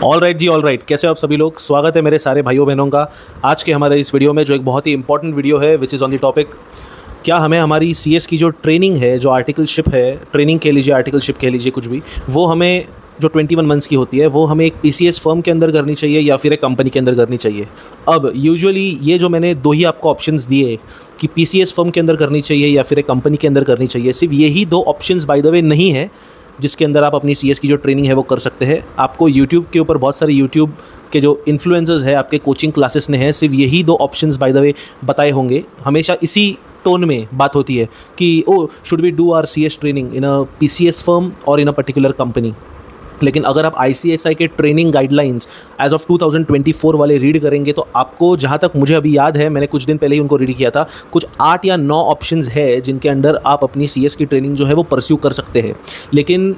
All right जी, all right. कैसे हो आप सभी लोग? स्वागत है मेरे सारे भाइयों बहनों का आज के हमारे इस वीडियो में, जो एक बहुत ही इंपॉर्टेंट वीडियो है which is on the topic क्या हमें हमारी सीएस की जो ट्रेनिंग है, जो आर्टिकलशिप है, ट्रेनिंग कह लीजिए, आर्टिकलशिप कह लीजिए, कुछ भी, वो हमें जो 21 मंथ्स की होती है वो हमें एक पीसीएस फर्म के अंदर करनी चाहिए या फिर एक कंपनी के अंदर करनी चाहिए। अब यूजुअली ये जो मैंने दो ही आपको ऑप्शंस दिए कि पीसीएस फर्म के अंदर करनी चाहिए या फिर एक कंपनी के अंदर करनी चाहिए, सिर्फ यही दो ऑप्शंस बाय द वे नहीं है जिसके अंदर आप अपनी सीएस की जो ट्रेनिंग है वो कर सकते हैं। आपको यूट्यूब के ऊपर बहुत सारे यूट्यूब के जो इन्फ्लुएंसर्स है, आपके कोचिंग क्लासेस ने हैं, सिर्फ यही दो ऑप्शंस बाय द वे बताए होंगे। हमेशा इसी टोन में बात होती है कि oh should we do our CS training in a PCS firm और इन अ पर्टिकुलर कंपनी। लेकिन अगर आप आईसीएसआई के ट्रेनिंग गाइडलाइंस एज ऑफ 2024 वाले रीड करेंगे तो आपको, जहाँ तक मुझे अभी याद है, मैंने कुछ दिन पहले ही उनको रीड किया था, कुछ 8 या 9 ऑप्शंस है जिनके अंडर आप अपनी सीएस की ट्रेनिंग जो है वो परस्यू कर सकते हैं। लेकिन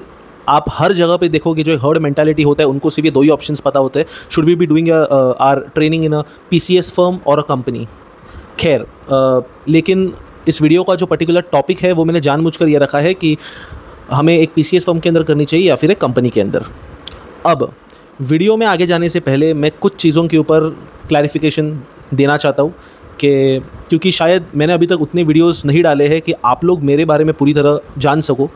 आप हर जगह पे देखोगे जो हर्ड मेंटालिटी होता है उनको सिर्फ ये दो ही ऑप्शंस पता होते हैं, should we be doing our training in a PCS firm और अ कंपनी। खैर, लेकिन इस वीडियो का जो पर्टिकुलर टॉपिक है वो मैंने जानबूझकर ये रखा है कि हमें एक पीसीएस फर्म के अंदर करनी चाहिए या फिर एक कंपनी के अंदर। अब वीडियो में आगे जाने से पहले मैं कुछ चीज़ों के ऊपर क्लैरिफिकेशन देना चाहता हूँ कि क्योंकि शायद मैंने अभी तक उतने वीडियोस नहीं डाले हैं कि आप लोग मेरे बारे में पूरी तरह जान सको,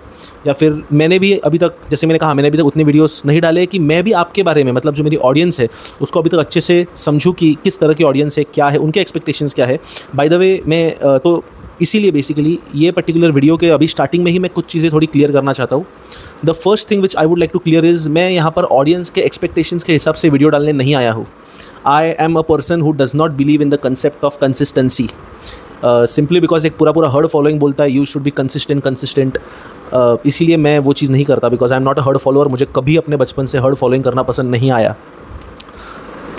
या फिर मैंने भी अभी तक, जैसे मैंने कहा, मैंने अभी तक उतने वीडियोस नहीं डाले कि मैं भी आपके बारे में, मतलब जो मेरी ऑडियंस है उसको अभी तक अच्छे से समझूँ कि किस तरह की ऑडियंस है, क्या है, उनके एक्सपेक्टेशंस क्या है। बाय द वे, मैं तो इसीलिए बेसिकली ये पर्टिकुलर वीडियो के अभी स्टार्टिंग में ही मैं कुछ चीज़ें थोड़ी क्लियर करना चाहता हूँ। The first thing which I would like to clear is, मैं यहाँ पर ऑडियंस के एक्सपेक्टेशंस के हिसाब से वीडियो डालने नहीं आया हूँ। I am a person who does not believe in the concept of consistency, simply because एक पूरा हर्ड फॉलोइंग बोलता है यू शुड बी कंसिस्टेंट। इसीलिए मैं वो चीज़ नहीं करता, because I am not a herd follower. मुझे कभी अपने बचपन से हर्ड फॉलोइंग करना पसंद नहीं आया।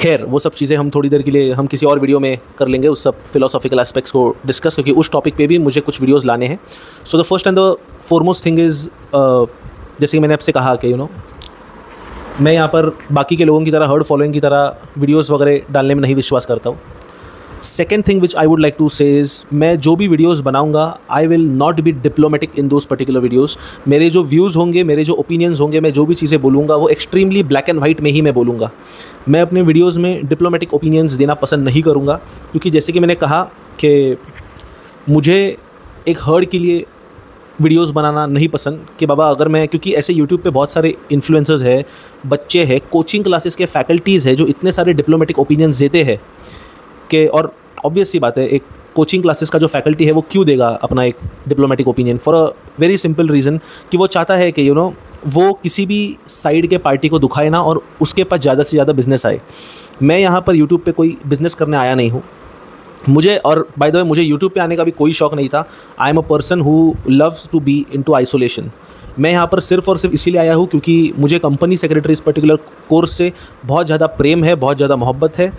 खैर, वो सब चीज़ें हम थोड़ी देर के लिए, हम किसी और वीडियो में कर लेंगे उस सब फिलोसॉफिकल एस्पेक्ट्स को डिस्कस, क्योंकि उस टॉपिक पे भी मुझे कुछ वीडियोस लाने हैं। So the first and the foremost thing is, जैसे कि मैंने आपसे कहा कि मैं यहाँ पर बाकी के लोगों की तरह, हर्ड फॉलोइंग की तरह वीडियोस वगैरह डालने में नहीं विश्वास करता हूँ। Second thing which I would like to say is, मैं जो भी वीडियोस बनाऊंगा I will not be diplomatic in those particular videos. मेरे जो व्यूज़ होंगे, मेरे जो ओपिनियंस होंगे, मैं जो भी चीज़ें बोलूँगा वो एक्सट्रीमली ब्लैक एंड वाइट में ही मैं बोलूँगा। मैं अपने वीडियोज़ में डिप्लोमेटिक ओपिनियंस देना पसंद नहीं करूँगा, क्योंकि जैसे कि मैंने कहा कि मुझे एक हर्ड के लिए वीडियोस बनाना नहीं पसंद कि बाबा, अगर मैं, क्योंकि ऐसे यूट्यूब पे बहुत सारे इन्फ्लुएंसर्स हैं, बच्चे हैं, कोचिंग क्लासेस के फैकल्टीज़ हैं जो इतने सारे डिप्लोमेटिक ओपिनियंस देते हैं कि, और ऑब्वियस सी बात है, एक कोचिंग क्लासेस का जो फैकल्टी है वो क्यों देगा अपना एक diplomatic opinion? For a very simple reason कि वो चाहता है कि वो किसी भी साइड के पार्टी को दुखाए ना और उसके पास ज़्यादा से ज़्यादा बिजनेस आए। मैं यहाँ पर यूट्यूब पे कोई बिज़नेस करने आया नहीं हूँ। मुझे, और बाय द वे, मुझे यूट्यूब पे आने का भी कोई शौक़ नहीं था। I am a person who loves to be into isolation. मैं यहाँ पर सिर्फ और सिर्फ इसीलिए आया हूँ क्योंकि मुझे कंपनी सेक्रेटरी इस पर्टिकुलर कोर्स से बहुत ज़्यादा प्रेम है, बहुत ज़्यादा मोहब्बत है।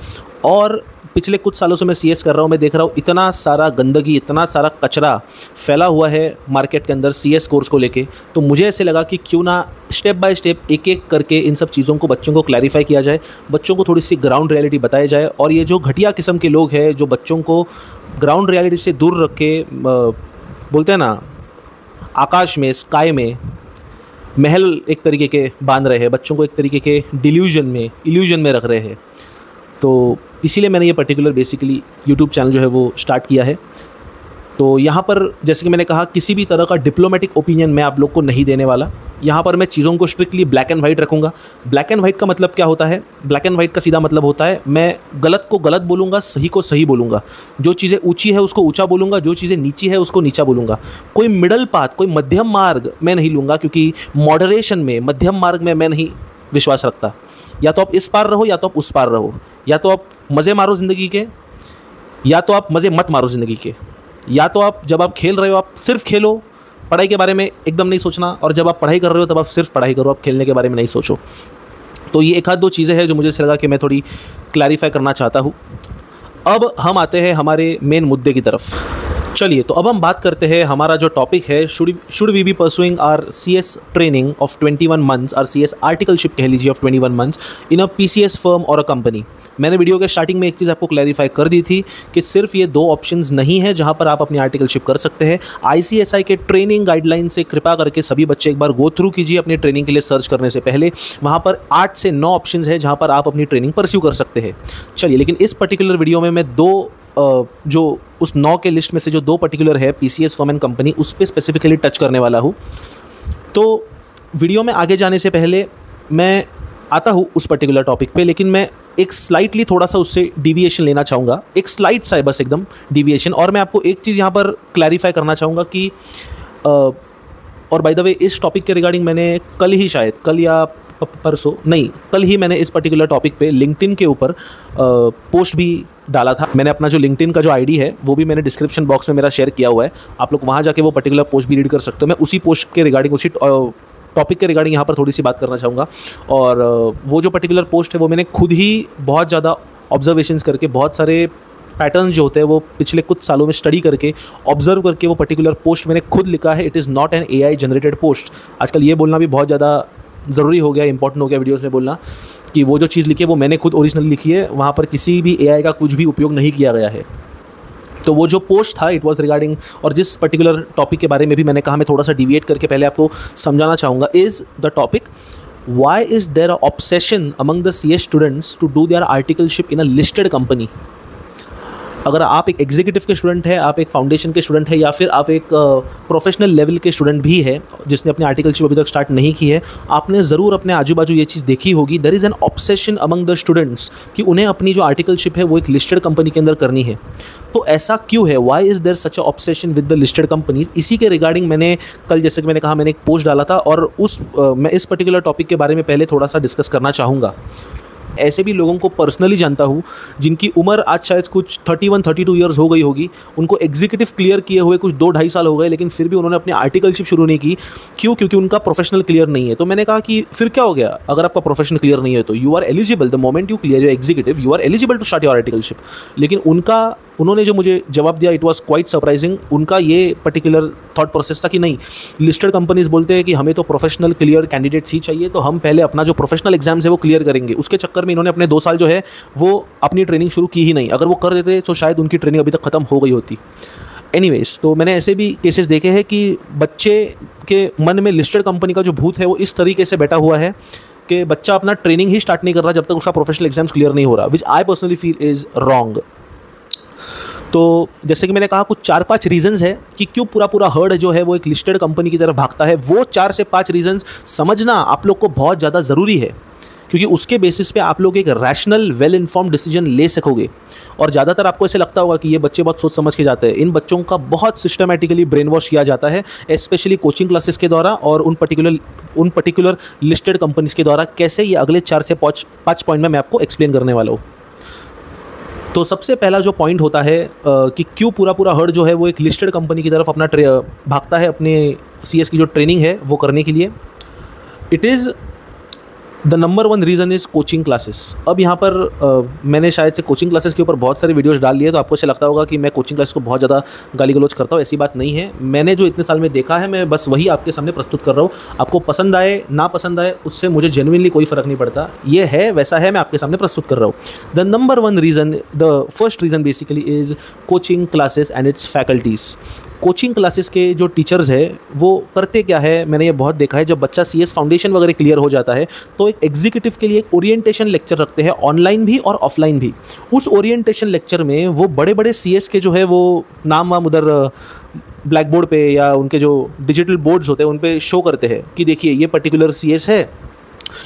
और पिछले कुछ सालों से मैं सीएस कर रहा हूँ, मैं देख रहा हूँ इतना सारा गंदगी, इतना सारा कचरा फैला हुआ है मार्केट के अंदर सीएस कोर्स को लेके। तो मुझे ऐसे लगा कि क्यों ना स्टेप बाय स्टेप, एक एक करके इन सब चीज़ों को बच्चों को क्लैरिफाई किया जाए, बच्चों को थोड़ी सी ग्राउंड रियलिटी बताई जाए। और ये जो घटिया किस्म के लोग हैं जो बच्चों को ग्राउंड रियलिटी से दूर रख के, बोलते हैं ना, आकाश में, स्काई में महल एक तरीके के बांध रहे हैं, बच्चों को एक तरीके के इल्यूजन में रख रहे हैं। तो इसीलिए मैंने ये पर्टिकुलर बेसिकली यूट्यूब चैनल जो है वो स्टार्ट किया है। तो यहाँ पर, जैसे कि मैंने कहा, किसी भी तरह का डिप्लोमेटिक ओपिनियन मैं आप लोग को नहीं देने वाला। यहाँ पर मैं चीज़ों को स्ट्रिक्टली ब्लैक एंड वाइट रखूँगा। ब्लैक एंड वाइट का मतलब क्या होता है? ब्लैक एंड वाइट का सीधा मतलब होता है, मैं गलत को गलत बोलूँगा, सही को सही बोलूँगा। जो चीज़ें ऊँची है उसको ऊँचा बोलूँगा, जो चीज़ें नीची है उसको नीचा बोलूँगा। कोई मिडल पाथ, कोई मध्यम मार्ग मैं नहीं लूँगा, क्योंकि मॉडरेशन में, मध्यम मार्ग में मैं नहीं विश्वास रखता। या तो आप इस पार रहो या तो आप उस पार रहो, या तो आप मज़े मारो ज़िंदगी के, या तो आप मज़े मत मारो ज़िंदगी के। या तो आप, जब आप खेल रहे हो, आप सिर्फ खेलो, पढ़ाई के बारे में एकदम नहीं सोचना, और जब आप पढ़ाई कर रहे हो तब आप सिर्फ पढ़ाई करो, आप खेलने के बारे में नहीं सोचो। तो ये एक आध दो चीज़ें हैं जो मुझे ऐसा लगा कि मैं थोड़ी क्लैरिफाई करना चाहता हूँ। अब हम आते हैं हमारे मेन मुद्दे की तरफ। चलिए, तो अब हम बात करते हैं, हमारा जो टॉपिक है, should we be pursuing our CS training of 21 months, our CS articleship कह लीजिए of 21 months in a PCS firm और अ कंपनी। मैंने वीडियो के स्टार्टिंग में एक चीज़ आपको क्लैरिफाई कर दी थी कि सिर्फ ये 2 ऑप्शंस नहीं है जहाँ पर आप अपनी आर्टिकलशिप कर सकते हैं। ICSI के ट्रेनिंग गाइडलाइन से कृपा करके सभी बच्चे एक बार गो थ्रू कीजिए अपनी ट्रेनिंग के लिए सर्च करने से पहले। वहाँ पर 8 से 9 ऑप्शंस है जहाँ पर आप अपनी ट्रेनिंग परस्यू कर सकते हैं। चलिए, लेकिन इस पर्टिकुलर वीडियो में मैं 2 जो उस 9 के लिस्ट में से जो 2 पर्टिकुलर है PCS फर्म एंड कंपनी, उस पर स्पेसिफिकली टच करने वाला हूँ। तो वीडियो में आगे जाने से पहले मैं आता हूँ उस पर्टिकुलर टॉपिक पे, लेकिन मैं एक स्लाइटली थोड़ा सा उससे डिविएशन लेना चाहूँगा, एक स्लाइट सा है बस एकदम डिविएशन। और मैं आपको एक चीज़ यहाँ पर क्लैरिफाई करना चाहूँगा कि और बाय द वे इस टॉपिक के रिगार्डिंग मैंने कल ही, शायद कल या परसों नहीं, कल ही मैंने इस पर्टिकुलर टॉपिक पे लिंक्डइन के ऊपर पोस्ट भी डाला था। मैंने अपना जो लिंक्डइन का जो आईडी है वो भी मैंने डिस्क्रिप्शन बॉक्स में मेरा शेयर किया हुआ है, आप लोग वहाँ जाके वो पर्टिकुलर पोस्ट भी रीड कर सकते हो। मैं उसी पोस्ट के रिगार्डिंग, उसी टॉपिक के रिगार्डिंग यहाँ पर थोड़ी सी बात करना चाहूँगा। और वो जो पर्टिकुलर पोस्ट है वो मैंने खुद ही बहुत ज़्यादा ऑब्जर्वेशंस करके, बहुत सारे पैटर्न जो होते हैं वो पिछले कुछ सालों में स्टडी करके, ऑब्जर्व करके वो पर्टिकुलर पोस्ट मैंने खुद लिखा है। It is not an AI generated post. आजकल ये बोलना भी बहुत ज़्यादा ज़रूरी हो गया, इंपॉर्टेंट हो गया वीडियोस में बोलना कि वो जो चीज़ लिखी है वो मैंने खुद ओरिजिनल लिखी है, वहाँ पर किसी भी AI का कुछ भी उपयोग नहीं किया गया है। तो वो जो पोस्ट था इट वाज रिगार्डिंग, और जिस पर्टिकुलर टॉपिक के बारे में भी मैंने कहा मैं थोड़ा सा डिविएट करके पहले आपको समझाना चाहूँगा, is the topic why is there a obsession among the CS students to do their articleship in a listed company. अगर आप एक एग्जीक्यूटिव के स्टूडेंट है, आप एक फाउंडेशन के स्टूडेंट है, या फिर आप एक प्रोफेशनल लेवल के स्टूडेंट भी है जिसने अपनी आर्टिकलशिप अभी तक स्टार्ट नहीं की है, आपने ज़रूर अपने आजू बाजू ये चीज़ देखी होगी, there is an obsession among the students कि उन्हें अपनी जो आर्टिकलशिप है वो एक लिस्टेड कंपनी के अंदर करनी है। तो ऐसा क्यों है? Why is there such a obsession with the listed companies? इसी के रिगार्डिंग मैंने कल, जैसे कि मैंने कहा, मैंने एक पोस्ट डाला था, और मैं इस पर्टिकुलर टॉपिक के बारे में पहले थोड़ा सा डिस्कस करना चाहूँगा। ऐसे भी लोगों को पर्सनली जानता हूँ जिनकी उम्र आज शायद कुछ 31-32 ईयर्स हो गई होगी, उनको एग्जीक्यूटिव क्लियर किए हुए कुछ 2-2.5 साल हो गए, लेकिन फिर भी उन्होंने अपनी आर्टिकलशिप शुरू नहीं की। क्यों? क्योंकि उनका प्रोफेशनल क्लियर नहीं है। तो मैंने कहा कि फिर क्या हो गया, अगर आपका प्रोफेशनल क्लियर नहीं है तो you are eligible, the moment you clear your executive you are eligible to start your articleship. लेकिन उन्होंने जो मुझे जवाब दिया, इट वाज क्वाइट सरप्राइजिंग। उनका ये पर्टिकुलर थॉट प्रोसेस था कि नहीं, लिस्टेड कंपनीज बोलते हैं कि हमें तो प्रोफेशनल क्लियर कैंडिडेट्स ही चाहिए, तो हम पहले अपना जो प्रोफेशनल एग्जाम्स है वो क्लियर करेंगे। उसके चक्कर में इन्होंने अपने 2 साल जो है वो अपनी ट्रेनिंग शुरू की ही नहीं। अगर वो कर देते तो शायद उनकी ट्रेनिंग अभी तक ख़त्म हो गई होती। एनीवेज, तो मैंने ऐसे भी केसेस देखे हैं कि बच्चे के मन में लिस्टेड कंपनी का जो भूत है वो इस तरीके से बैठा हुआ है कि बच्चा अपना ट्रेनिंग ही स्टार्ट नहीं कर रहा जब तक उसका प्रोफेशनल एग्जाम्स क्लियर नहीं हो रहा, which I personally feel is wrong. तो जैसे कि मैंने कहा, कुछ 4-5 रीजंस है कि क्यों पूरा हर्ड जो है वो एक लिस्टेड कंपनी की तरफ भागता है। वो 4 से 5 रीजंस समझना आप लोग को बहुत ज़्यादा ज़रूरी है, क्योंकि उसके बेसिस पे आप लोग एक रैशनल वेल इन्फॉर्म्ड डिसीजन ले सकोगे। और ज़्यादातर आपको ऐसे लगता होगा कि ये बच्चे बहुत सोच समझ के जाते हैं। इन बच्चों का बहुत सिस्टमैटिकली ब्रेन वॉश किया जाता है, स्पेशली कोचिंग क्लासेस के द्वारा और उन पर्टिकुलर लिस्टेड कंपनीज़ के द्वारा। कैसे, ये अगले 4 से 5 पॉइंट में मैं आपको एक्सप्लेन करने वाला हूँ। तो सबसे पहला जो पॉइंट होता है कि क्यों पूरा हर्ड जो है वो एक लिस्टेड कंपनी की तरफ अपना भागता है अपने CS की जो ट्रेनिंग है वो करने के लिए। It is the number 1 reason is coaching classes. अब यहाँ पर मैंने शायद से कोचिंग क्लासेस के ऊपर बहुत सारे वीडियोस डाल लिए, तो आपको ऐसा लगता होगा कि मैं कोचिंग क्लास को बहुत ज़्यादा गाली गलौज करता हूँ। ऐसी बात नहीं है। मैंने जो इतने साल में देखा है मैं बस वही आपके सामने प्रस्तुत कर रहा हूँ। आपको पसंद आए ना पसंद आए उससे मुझे जेन्युइनली कोई फ़र्क नहीं पड़ता। ये है वैसा है, मैं आपके सामने प्रस्तुत कर रहा हूँ। The number 1 reason, the first reason basically is coaching classes and it's faculties. Coaching classes के जो टीचर्स है वो करते क्या है, मैंने ये बहुत देखा है, जब बच्चा CS फाउंडेशन वगैरह क्लियर हो जाता है तो एक एग्जीक्यूटिव के लिए एक ओरिएंटेशन लेक्चर रखते हैं, ऑनलाइन भी और ऑफलाइन भी। उस ओरिएंटेशन लेक्चर में वो बड़े बड़े CS के जो है वो नाम वाम उधर ब्लैक बोर्ड पे या उनके जो डिजिटल बोर्ड्स होते हैं उन पे शो करते हैं कि देखिए ये पर्टिकुलर CS है,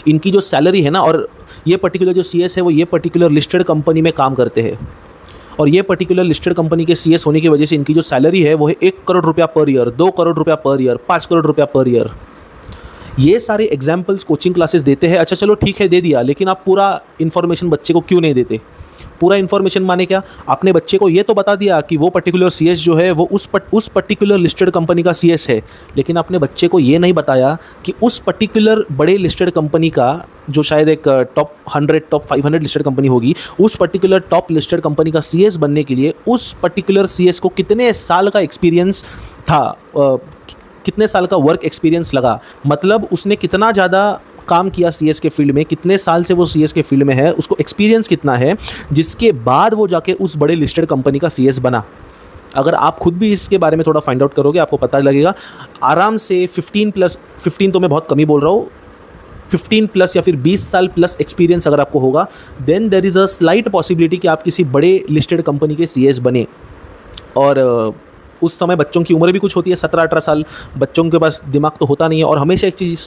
इनकी जो सैलरी है ना, और ये पर्टिकुलर जो CS है वो ये पर्टिकुलर लिस्टेड कंपनी में काम करते हैं, और ये पर्टिकुलर लिस्टेड कंपनी के CS होने की वजह से इनकी जो सैलरी है वो है 1 करोड़ रुपया पर ईयर, 2 करोड़ रुपया पर ईयर, 5 करोड़ रुपया पर ईयर। ये सारे एग्जाम्पल्स कोचिंग क्लासेस देते हैं। अच्छा चलो ठीक है, दे दिया, लेकिन आप पूरा इन्फॉर्मेशन बच्चे को क्यों नहीं देते? पूरा इन्फॉर्मेशन माने क्या? आपने बच्चे को ये तो बता दिया कि वो पर्टिकुलर CS जो है वो उस पर्टिकुलर लिस्टेड कंपनी का CS है, लेकिन आपने बच्चे को ये नहीं बताया कि उस पर्टिकुलर बड़े लिस्टेड कंपनी का, जो शायद एक टॉप 100 टॉप 500 लिस्टेड कंपनी होगी, उस पर्टिकुलर टॉप लिस्टेड कंपनी का CS बनने के लिए उस पर्टिकुलर CS को कितने साल का एक्सपीरियंस था, कितने साल का वर्क एक्सपीरियंस लगा, मतलब उसने कितना ज़्यादा काम किया CS के फील्ड में, कितने साल से वो CS के फील्ड में है, उसको एक्सपीरियंस कितना है, जिसके बाद वो जाके उस बड़े लिस्टेड कंपनी का CS बना। अगर आप खुद भी इसके बारे में थोड़ा फाइंड आउट करोगे, आपको पता लगेगा आराम से 15 तो मैं बहुत कम ही बोल रहा हूँ, 15+ या फिर 20 साल प्लस एक्सपीरियंस अगर आपको होगा, then there is a slight possibility कि आप किसी बड़े लिस्टेड कंपनी के CS बने। और उस समय बच्चों की उम्र भी कुछ होती है, 17-18 साल, बच्चों के पास दिमाग तो होता नहीं है। और हमेशा एक चीज़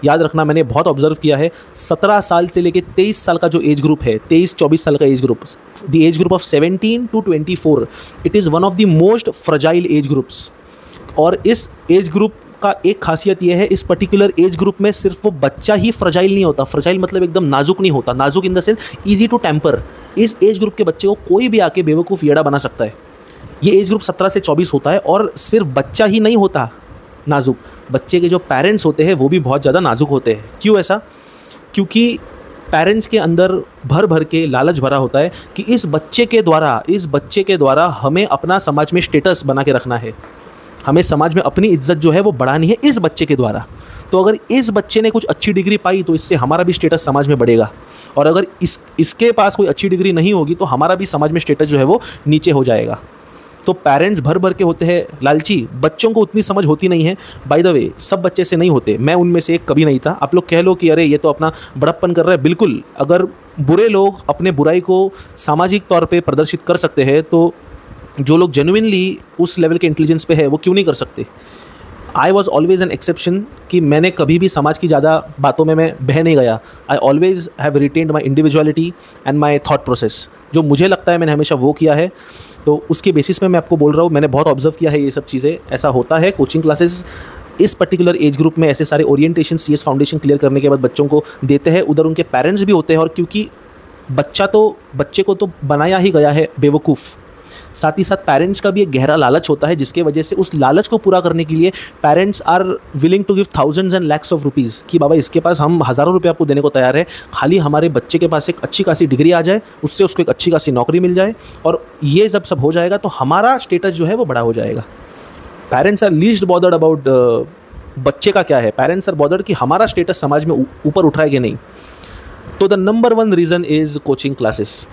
याद रखना, मैंने बहुत ऑब्जर्व किया है, 17 साल से लेकर 23 साल का जो एज ग्रुप है, 23-24 साल का age group, the age group of 17 to 24, it is one of the most fragile age groups. और इस एज ग्रुप का एक खासियत यह है, इस पर्टिकुलर एज ग्रुप में सिर्फ वो बच्चा ही फ्रजाइल नहीं होता। फ्रजाइल मतलब एकदम नाजुक नहीं होता, नाजुक in the sense easy to temper. इस एज ग्रुप के बच्चे को कोई भी आके बेवकूफ़ येड़ा बना सकता है। ये एज ग्रुप 17 से 24 होता है। और सिर्फ बच्चा ही नहीं होता नाजुक, बच्चे के जो पेरेंट्स होते हैं वो भी बहुत ज़्यादा नाजुक होते हैं। क्यों ऐसा? क्योंकि पेरेंट्स के अंदर भर भर के लालच भरा होता है कि इस बच्चे के द्वारा हमें अपना समाज में स्टेटस बना के रखना है, हमें समाज में अपनी इज्जत जो है वो बढ़ानी है इस बच्चे के द्वारा। तो अगर इस बच्चे ने कुछ अच्छी डिग्री पाई तो इससे हमारा भी स्टेटस समाज में बढ़ेगा, और अगर इसके पास कोई अच्छी डिग्री नहीं होगी तो हमारा भी समाज में स्टेटस जो है वो नीचे हो जाएगा। तो पेरेंट्स भर भर के होते हैं लालची, बच्चों को उतनी समझ होती नहीं है। बाय द वे, सब बच्चे से नहीं होते, मैं उनमें से एक कभी नहीं था। आप लोग कह लो कि अरे ये तो अपना बड़प्पन कर रहा है, बिल्कुल। अगर बुरे लोग अपने बुराई को सामाजिक तौर पे प्रदर्शित कर सकते हैं तो जो लोग जेन्युइनली उस लेवल के इंटेलिजेंस पे है वो क्यों नहीं कर सकते। I was always an exception कि मैंने कभी भी समाज की ज़्यादा बातों में मैं बह नहीं गया। I always have retained my individuality and my thought process. जो मुझे लगता है मैंने हमेशा वो किया है, तो उसके बेसिस पे मैं आपको बोल रहा हूँ। मैंने बहुत ऑब्जर्व किया है ये सब चीज़ें, ऐसा होता है। कोचिंग क्लासेस इस पर्टिकुलर एज ग्रुप में ऐसे सारे ओरिएंटेशन CS फाउंडेशन क्लियर करने के बाद बच्चों को देते हैं। उधर उनके पेरेंट्स भी होते हैं, और क्योंकि बच्चे को तो बनाया ही गया है बेवकूफ़, साथ ही साथ पेरेंट्स का भी एक गहरा लालच होता है, जिसके वजह से उस लालच को पूरा करने के लिए parents are willing to give thousands and lakhs of rupees कि बाबा इसके पास हम हज़ारों रुपये आपको देने को तैयार है, खाली हमारे बच्चे के पास एक अच्छी खासी डिग्री आ जाए, उससे उसको एक अच्छी खासी नौकरी मिल जाए, और ये जब सब हो जाएगा तो हमारा स्टेटस जो है वो बड़ा हो जाएगा। Parents are least bothered about बच्चे का क्या है, पेरेंट्स आर बॉदर्ड कि हमारा स्टेटस समाज में ऊपर उठ रहा है कि नहीं। तो the number 1 reason is coaching classes,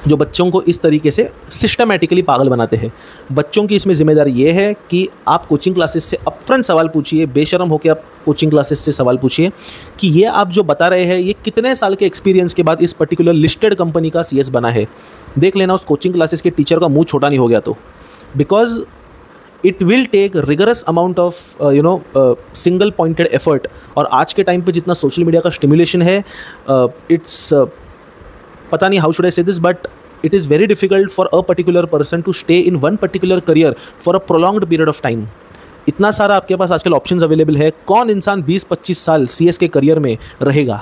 जो बच्चों को इस तरीके से सिस्टमैटिकली पागल बनाते हैं। बच्चों की इसमें जिम्मेदारी ये है कि आप कोचिंग क्लासेस से अपफ्रंट सवाल पूछिए, बेशरम होकर आप कोचिंग क्लासेस से सवाल पूछिए कि ये आप जो बता रहे हैं ये कितने साल के एक्सपीरियंस के बाद इस पर्टिकुलर लिस्टेड कंपनी का CS बना है। देख लेना उस कोचिंग क्लासेस के टीचर का मुँह छोटा नहीं हो गया तो, because it will take rigorous amount of single pointed effort. और आज के टाइम पे जितना सोशल मीडिया का स्टिमुलेशन है, इट्स पता नहीं how should I say this, but it is very difficult for a particular person to stay in one particular career for a prolonged period of time. इतना सारा आपके पास आजकल ऑप्शंस अवेलेबल है, कौन इंसान 20-25 साल CS के करियर में रहेगा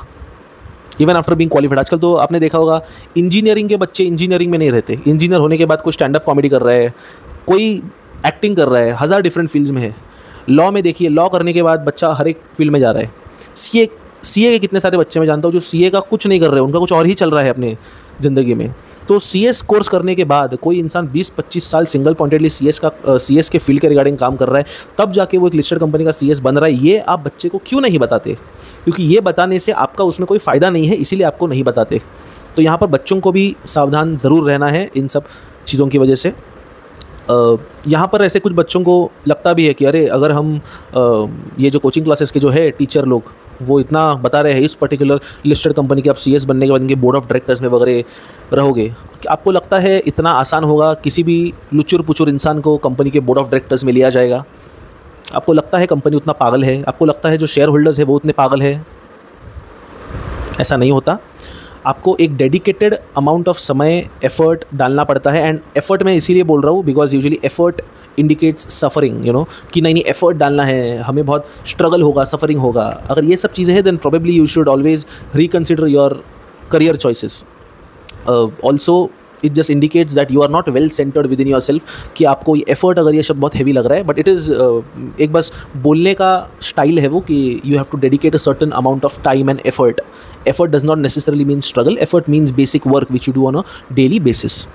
इवन आफ्टर बीइंग क्वालिफाइड। आजकल तो आपने देखा होगा इंजीनियरिंग के बच्चे इंजीनियरिंग में नहीं रहते, इंजीनियर होने के बाद कोई स्टैंड अप कॉमेडी कर रहा है, कोई एक्टिंग कर रहा है, 1000 डिफरेंट फील्ड्स में है। लॉ में देखिए, लॉ करने के बाद बच्चा हर एक फील्ड में जा रहा है। CA के कितने सारे बच्चे मैं जानता हूँ जो CA का कुछ नहीं कर रहे हैं, उनका कुछ और ही चल रहा है अपने ज़िंदगी में। तो CS कोर्स करने के बाद कोई इंसान 20-25 साल सिंगल पॉइंटेडली CS के फील्ड के रिगार्डिंग काम कर रहा है, तब जाके वो एक लिस्टेड कंपनी का CS बन रहा है। ये आप बच्चे को क्यों नहीं बताते? क्योंकि ये बताने से आपका उसमें कोई फ़ायदा नहीं है, इसीलिए आपको नहीं बताते। तो यहाँ पर बच्चों को भी सावधान ज़रूर रहना है इन सब चीज़ों की वजह से। यहाँ पर ऐसे कुछ बच्चों को लगता भी है कि अरे अगर हम ये जो कोचिंग क्लासेस के जो है टीचर लोग वो इतना बता रहे हैं इस पर्टिकुलर लिस्टेड कंपनी के आप CS बनने के बाद इनके बोर्ड ऑफ डायरेक्टर्स में वगैरह रहोगे, कि आपको लगता है इतना आसान होगा किसी भी लुचुर पुचुर इंसान को कंपनी के बोर्ड ऑफ डायरेक्टर्स में लिया जाएगा? आपको लगता है कंपनी उतना पागल है? आपको लगता है जो शेयर होल्डर्स है वो उतने पागल है? ऐसा नहीं होता। आपको एक डेडिकेटेड अमाउंट ऑफ समय एफर्ट डालना पड़ता है। एंड एफर्ट मैं इसीलिए बोल रहा हूँ because usually effort indicates suffering, कि नहीं एफर्ट डालना है, हमें बहुत स्ट्रगल होगा, सफरिंग होगा। अगर ये सब चीज़ें हैं then probably you should always reconsider your career choices. Also it just indicates that you are not well centred within yourself, कि आपको ये एफर्ट, अगर ये शब्द बहुत हैवी लग रहा है, बट इट इज़ एक बस बोलने का स्टाइल है वो, कि you have to dedicate a certain amount of time and effort. Effort does not necessarily mean struggle, effort means basic work which you do on a daily basis.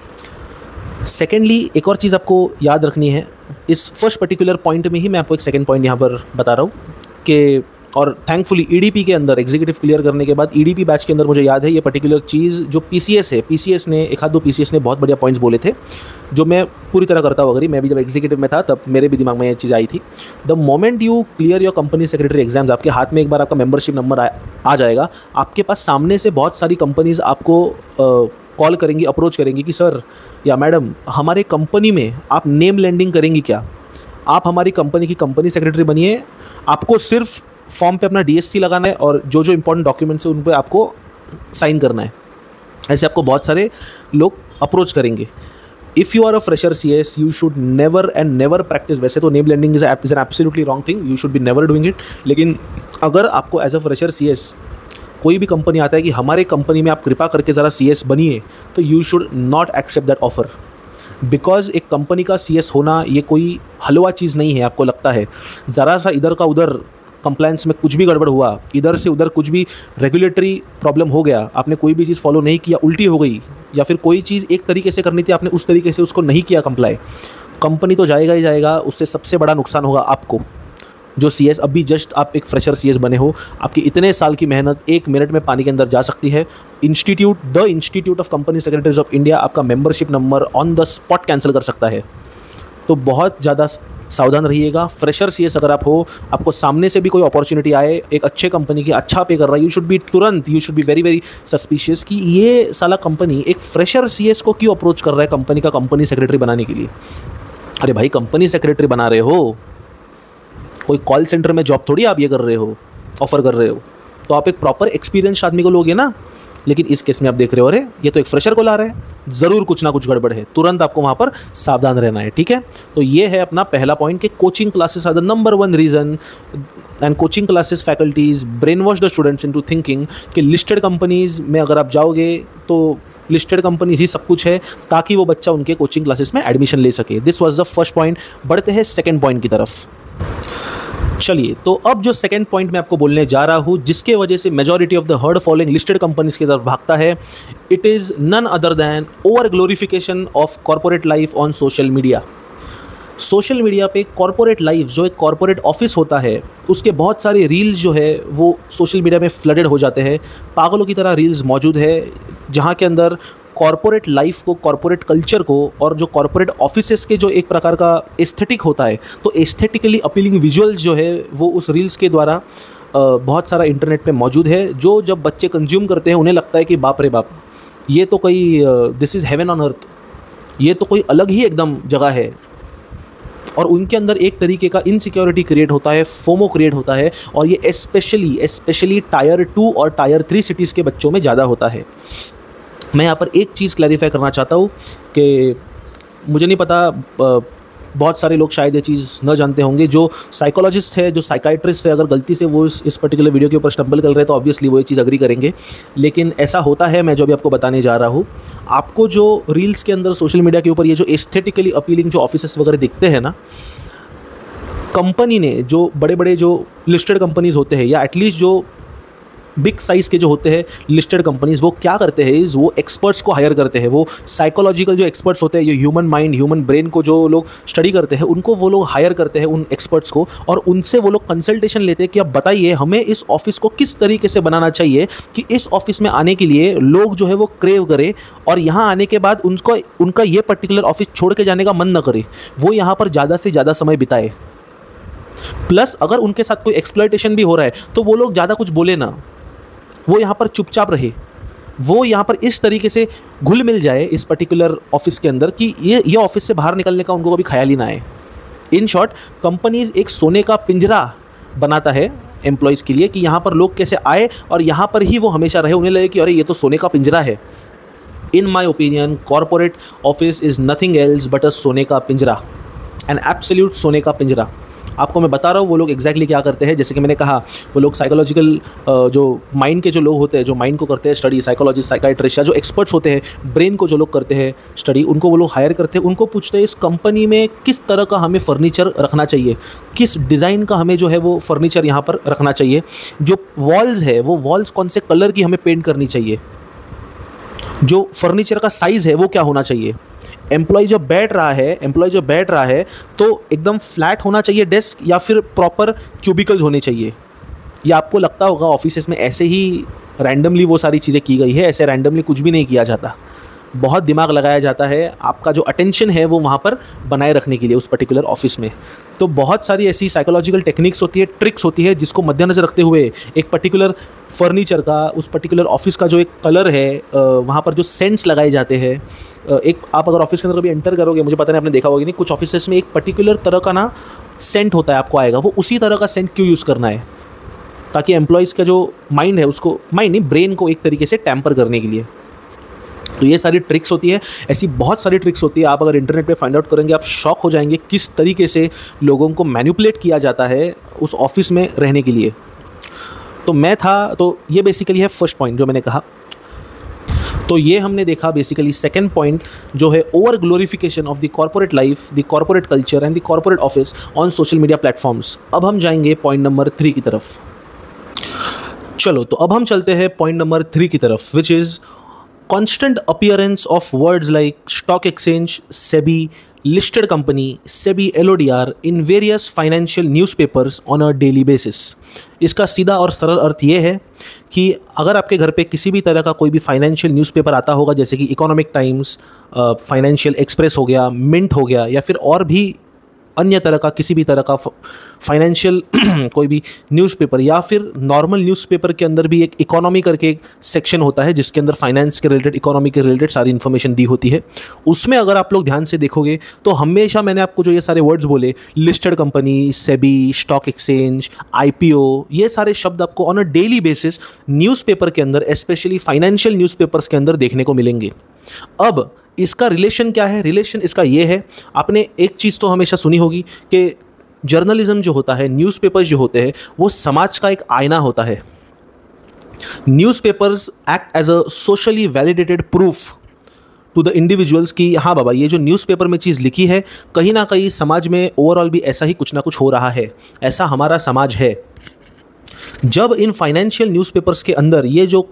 Secondly, एक और चीज़ आपको याद रखनी है, इस फर्स्ट पर्टिकुलर पॉइंट में ही मैं आपको एक सेकेंड पॉइंट यहाँ पर बता रहा हूँ कि और थैंकफुली ईडीपी के अंदर एग्जीक्यूटिव क्लियर करने के बाद ईडीपी बैच के अंदर मुझे याद है ये पर्टिकुलर चीज़ जो पीसीएस है, पीसीएस ने एक आध दो पीसीएस ने बहुत बढ़िया पॉइंट्स बोले थे जो मैं पूरी तरह करता हूँ। अगर मैं भी जब एग्जीक्यूटिव में था तब मेरे भी दिमाग में ये चीज़ आई थी। The moment you clear your company secretary exams, आपके हाथ में एक बार आपका मेंबरशिप नंबर आ जाएगा, आपके पास सामने से बहुत सारी कंपनीज आपको कॉल करेंगी, अप्रोच करेंगी कि सर या मैडम हमारे कंपनी में आप नेम लैंडिंग करेंगी क्या, आप हमारी कंपनी की कंपनी सेक्रेटरी बनिए, आपको सिर्फ फॉर्म पे अपना डीएससी लगाना है और जो जो इंपॉर्टेंट डॉक्यूमेंट्स हैं उन पे आपको साइन करना है। ऐसे आपको बहुत सारे लोग अप्रोच करेंगे। If you are a fresher CS you should never and never practise, वैसे तो name lending is an absolutely wrong thing, you should be never doing it, लेकिन अगर आपको एज अ फ्रेशर सीएस कोई भी कंपनी आता है कि हमारे कंपनी में आप कृपा करके ज़रा सीएस बनिए, तो you should not accept that offer, because एक कंपनी का सीएस होना ये कोई हलवा चीज़ नहीं है। आपको लगता है ज़रा सा इधर का उधर कंप्लायंस में कुछ भी गड़बड़ हुआ, इधर से उधर कुछ भी रेगुलेटरी प्रॉब्लम हो गया, आपने कोई भी चीज़ फॉलो नहीं किया, उल्टी हो गई, या फिर कोई चीज़ एक तरीके से करनी थी आपने उस तरीके से उसको नहीं किया कंप्लाई, कंपनी तो जाएगा ही जाएगा, उससे सबसे बड़ा नुकसान होगा आपको जो सीएस अभी जस्ट आप एक फ्रेशर सीएस बने हो। आपकी इतने साल की मेहनत 1 मिनट में पानी के अंदर जा सकती है। The institute of company secretaries of India आपका membership number on the spot cancel कर सकता है। तो बहुत ज़्यादा सावधान रहिएगा। फ्रेशर सीएस अगर आप हो, आपको सामने से भी कोई अपॉर्चुनिटी आए एक अच्छे कंपनी की, अच्छा पे कर रहा है, you should be very very suspicious कि ये साला कंपनी एक फ्रेशर सीएस को क्यों अप्रोच कर रहा है कंपनी का कंपनी सेक्रेटरी बनाने के लिए। अरे भाई कंपनी सेक्रेटरी बना रहे हो, कोई कॉल सेंटर में जॉब थोड़ी आप ये कर रहे हो, ऑफर कर रहे हो, तो आप एक प्रॉपर एक्सपीरियंस आदमी को लोगे ना। लेकिन इस केस में आप देख रहे हो अरे ये तो एक फ्रेशर को ला रहे हैं, ज़रूर कुछ ना कुछ गड़बड़ है, तुरंत आपको वहाँ पर सावधान रहना है। ठीक है, तो ये है अपना पहला पॉइंट कि coaching classes are the number 1 reason, and coaching classes faculties brain wash the students into thinking कि लिस्टेड कंपनीज़ में अगर आप जाओगे तो लिस्टेड कंपनीज ही सब कुछ है, ताकि वो बच्चा उनके कोचिंग क्लासेस में एडमिशन ले सके। This was the first point. बढ़ते हैं सेकेंड पॉइंट की तरफ। चलिए, तो अब जो सेकंड पॉइंट मैं आपको बोलने जा रहा हूँ जिसके वजह से majority of the herd following listed companies की तरफ भागता है, it is none other than over glorification of corporate life on social media. Social media पे कॉर्पोरेट लाइफ जो एक कॉर्पोरेट ऑफिस होता है उसके बहुत सारे रील्स जो है वो सोशल मीडिया में फ्लडेड हो जाते हैं। पागलों की तरह रील्स मौजूद है जहाँ के अंदर कॉर्पोरेट लाइफ को, कॉर्पोरेट कल्चर को और जो कॉर्पोरेट ऑफिसेस के जो एक प्रकार का एस्थेटिक होता है, तो एस्थेटिकली अपीलिंग विजुअल्स जो है वो उस रील्स के द्वारा बहुत सारा इंटरनेट पे मौजूद है। जो जब बच्चे कंज्यूम करते हैं उन्हें लगता है कि बाप रे बाप, ये तो कोई this is heaven on earth, ये तो कोई अलग ही एकदम जगह है। और उनके अंदर एक तरीके का इनसिक्योरिटी क्रिएट होता है, फोमो क्रिएट होता है, और ये स्पेशली टायर 2 और टायर 3 सिटीज़ के बच्चों में ज़्यादा होता है। मैं यहाँ पर एक चीज़ क्लैरिफाई करना चाहता हूँ कि मुझे नहीं पता, बहुत सारे लोग शायद ये चीज़ न जानते होंगे, जो साइकोलॉजिस्ट है, जो साइकाइट्रिस्ट है, अगर गलती से वो इस पर्टिकुलर वीडियो के ऊपर स्टम्बल कर रहे हैं तो ऑब्वियसली वो ये चीज़ अग्री करेंगे। लेकिन ऐसा होता है, मैं जो भी आपको बताने जा रहा हूँ, आपको जो रील्स के अंदर सोशल मीडिया के ऊपर ये जो एस्थेटिकली अपीलिंग जो ऑफिसेस वगैरह दिखते हैं ना, कंपनी ने जो बड़े बड़े जो लिस्टेड कंपनीज़ होते हैं या एटलीस्ट जो बिग साइज़ के जो होते हैं लिस्टेड कंपनीज़, वो क्या करते हैं इज़ वो एक्सपर्ट्स को हायर करते हैं। वो साइकोलॉजिकल जो एक्सपर्ट्स होते हैं, ये ह्यूमन माइंड, ह्यूमन ब्रेन को जो लोग स्टडी करते हैं, उनको वो लोग हायर करते हैं, उन एक्सपर्ट्स को, और उनसे वो लोग कंसल्टेशन लेते हैं कि अब बताइए हमें इस ऑफिस को किस तरीके से बनाना चाहिए कि इस ऑफिस में आने के लिए लोग जो है वो क्रेव करें, और यहाँ आने के बाद उनका ये पर्टिकुलर ऑफिस छोड़ के जाने का मन न करे, वो यहाँ पर ज़्यादा से ज़्यादा समय बिताए। प्लस अगर उनके साथ कोई एक्सप्लॉयटेशन भी हो रहा है तो वो लोग ज़्यादा कुछ बोले ना, वो यहाँ पर चुपचाप रहे, वो यहाँ पर इस तरीके से घुल मिल जाए इस पर्टिकुलर ऑफिस के अंदर कि ये ऑफिस से बाहर निकलने का उनको कभी ख्याल ही ना आए। इन शॉर्ट, कंपनीज एक सोने का पिंजरा बनाता है एम्प्लॉयज़ के लिए कि यहाँ पर लोग कैसे आए और यहाँ पर ही वो हमेशा रहे, उन्हें लगे कि अरे ये तो सोने का पिंजरा है। In my opinion corporate office is nothing else but a सोने का पिंजरा, एन एब्सोल्यूट सोने का पिंजरा। आपको मैं बता रहा हूँ वो लोग एग्जैक्टली क्या करते हैं। जैसे कि मैंने कहा, वो लोग साइकोलॉजिकल जो माइंड के जो लोग होते हैं, जो माइंड को करते हैं स्टडी, साइकोलॉजिस्ट, साइकाइट्रिस्ट या जो एक्सपर्ट्स होते हैं, ब्रेन को जो लोग करते हैं स्टडी, उनको वो लोग हायर करते हैं। उनको पूछते हैं इस कंपनी में किस तरह का हमें फर्नीचर रखना चाहिए, किस डिज़ाइन का हमें जो है वो फर्नीचर यहाँ पर रखना चाहिए, जो वॉल्स है वो वॉल्स कौन से कलर की हमें पेंट करनी चाहिए, जो फर्नीचर का साइज़ है वो क्या होना चाहिए, एम्प्लॉय जो बैठ रहा है तो एकदम फ्लैट होना चाहिए डेस्क या फिर प्रॉपर क्यूबिकल्स होने चाहिए, या आपको लगता होगा ऑफिसेस में ऐसे ही रैंडमली वो सारी चीज़ें की गई है, ऐसे रैंडमली कुछ भी नहीं किया जाता। बहुत दिमाग लगाया जाता है, आपका जो अटेंशन है वो वहाँ पर बनाए रखने के लिए उस पर्टिकुलर ऑफिस में। तो बहुत सारी ऐसी साइकोलॉजिकल टेक्निक्स होती है, ट्रिक्स होती है, जिसको मद्देनज़र रखते हुए एक पर्टिकुलर फर्नीचर का, उस पर्टिकुलर ऑफिस का जो एक कलर है, वहाँ पर जो सेंट्स लगाए जाते हैं, एक आप अगर ऑफिस के अंदर कभी एंटर करोगे, मुझे पता नहीं आपने देखा होगा कि नहीं, कुछ ऑफिसेस में एक पर्टिकुलर तरह का ना सेंट होता है, आपको आएगा, वो उसी तरह का सेंट क्यों यूज़ करना है, ताकि एम्प्लॉयज़ का जो माइंड है उसको, माइंड नहीं, ब्रेन को एक तरीके से टैम्पर करने के लिए। तो ये सारी ट्रिक्स होती है, ऐसी बहुत सारी ट्रिक्स होती है। आप अगर इंटरनेट पे फाइंड आउट करेंगे, आप शॉक हो जाएंगे किस तरीके से लोगों को मैनिपुलेट किया जाता है उस ऑफिस में रहने के लिए। तो मैं था, तो ये बेसिकली है फर्स्ट पॉइंट जो मैंने कहा। तो ये हमने देखा बेसिकली। सेकंड पॉइंट जो है over glorification of the corporate life, the corporate culture and the corporate office on social media platforms. अब हम जाएंगे पॉइंट नंबर 3 की तरफ। चलो, तो अब हम चलते हैं पॉइंट नंबर 3 की तरफ, which is constant appearance of words like stock exchange, SEBI, listed company, SEBI LODR in various financial newspapers on a daily basis। इसका सीधा और सरल अर्थ ये है कि अगर आपके घर पे किसी भी तरह का कोई भी फाइनेंशियल न्यूज़पेपर आता होगा, जैसे कि इकोनॉमिक टाइम्स, फाइनेंशियल एक्सप्रेस हो गया, मिंट हो गया, या फिर और भी अन्य तरह का किसी भी तरह का फाइनेंशियल कोई भी न्यूज़पेपर, या फिर नॉर्मल न्यूज़पेपर के अंदर भी एक इकोनॉमी करके एक सेक्शन होता है जिसके अंदर फाइनेंस के रिलेटेड, इकोनॉमी के रिलेटेड सारी इन्फॉर्मेशन दी होती है। उसमें अगर आप लोग ध्यान से देखोगे तो हमेशा मैंने आपको जो ये सारे वर्ड्स बोले, listed company, SEBI, stock exchange, IPO, ये सारे शब्द आपको on a daily basis newspaper के अंदर, स्पेशली फाइनेंशियल न्यूज़पेपर्स के अंदर देखने को मिलेंगे। अब इसका रिलेशन क्या है? रिलेशन इसका ये है, आपने एक चीज़ तो हमेशा सुनी होगी कि जर्नलिज्म जो होता है, न्यूज़पेपर्स जो होते हैं, वो समाज का एक आईना होता है। Newspapers act as a socially validated proof to the individuals कि हाँ बाबा, ये जो न्यूज़पेपर में चीज़ लिखी है, कहीं ना कहीं समाज में ओवरऑल भी ऐसा ही कुछ ना कुछ हो रहा है, ऐसा हमारा समाज है। जब इन फाइनेंशियल न्यूज़पेपर्स के अंदर ये जो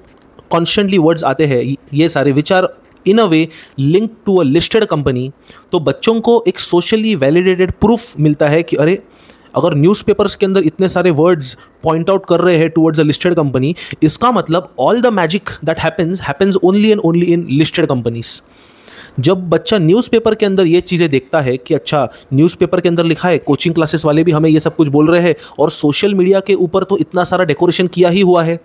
कॉन्स्टेंटली वर्ड्स आते हैं, ये सारे which are in a way link to a listed company, तो बच्चों को एक सोशली वैलिडेटेड प्रूफ मिलता है कि अरे, अगर न्यूज़पेपर्स के अंदर इतने सारे वर्ड्स पॉइंट आउट कर रहे हैं टुवर्ड्स अ लिस्टेड कंपनी, इसका मतलब all the magic that happens only and only in listed companies. जब बच्चा न्यूज़पेपर के अंदर ये चीज़ें देखता है कि अच्छा, न्यूज़पेपर के अंदर लिखा है, कोचिंग क्लासेस वाले भी हमें ये सब कुछ बोल रहे हैं, और सोशल मीडिया के ऊपर तो इतना सारा डेकोरेशन किया ही हुआ है,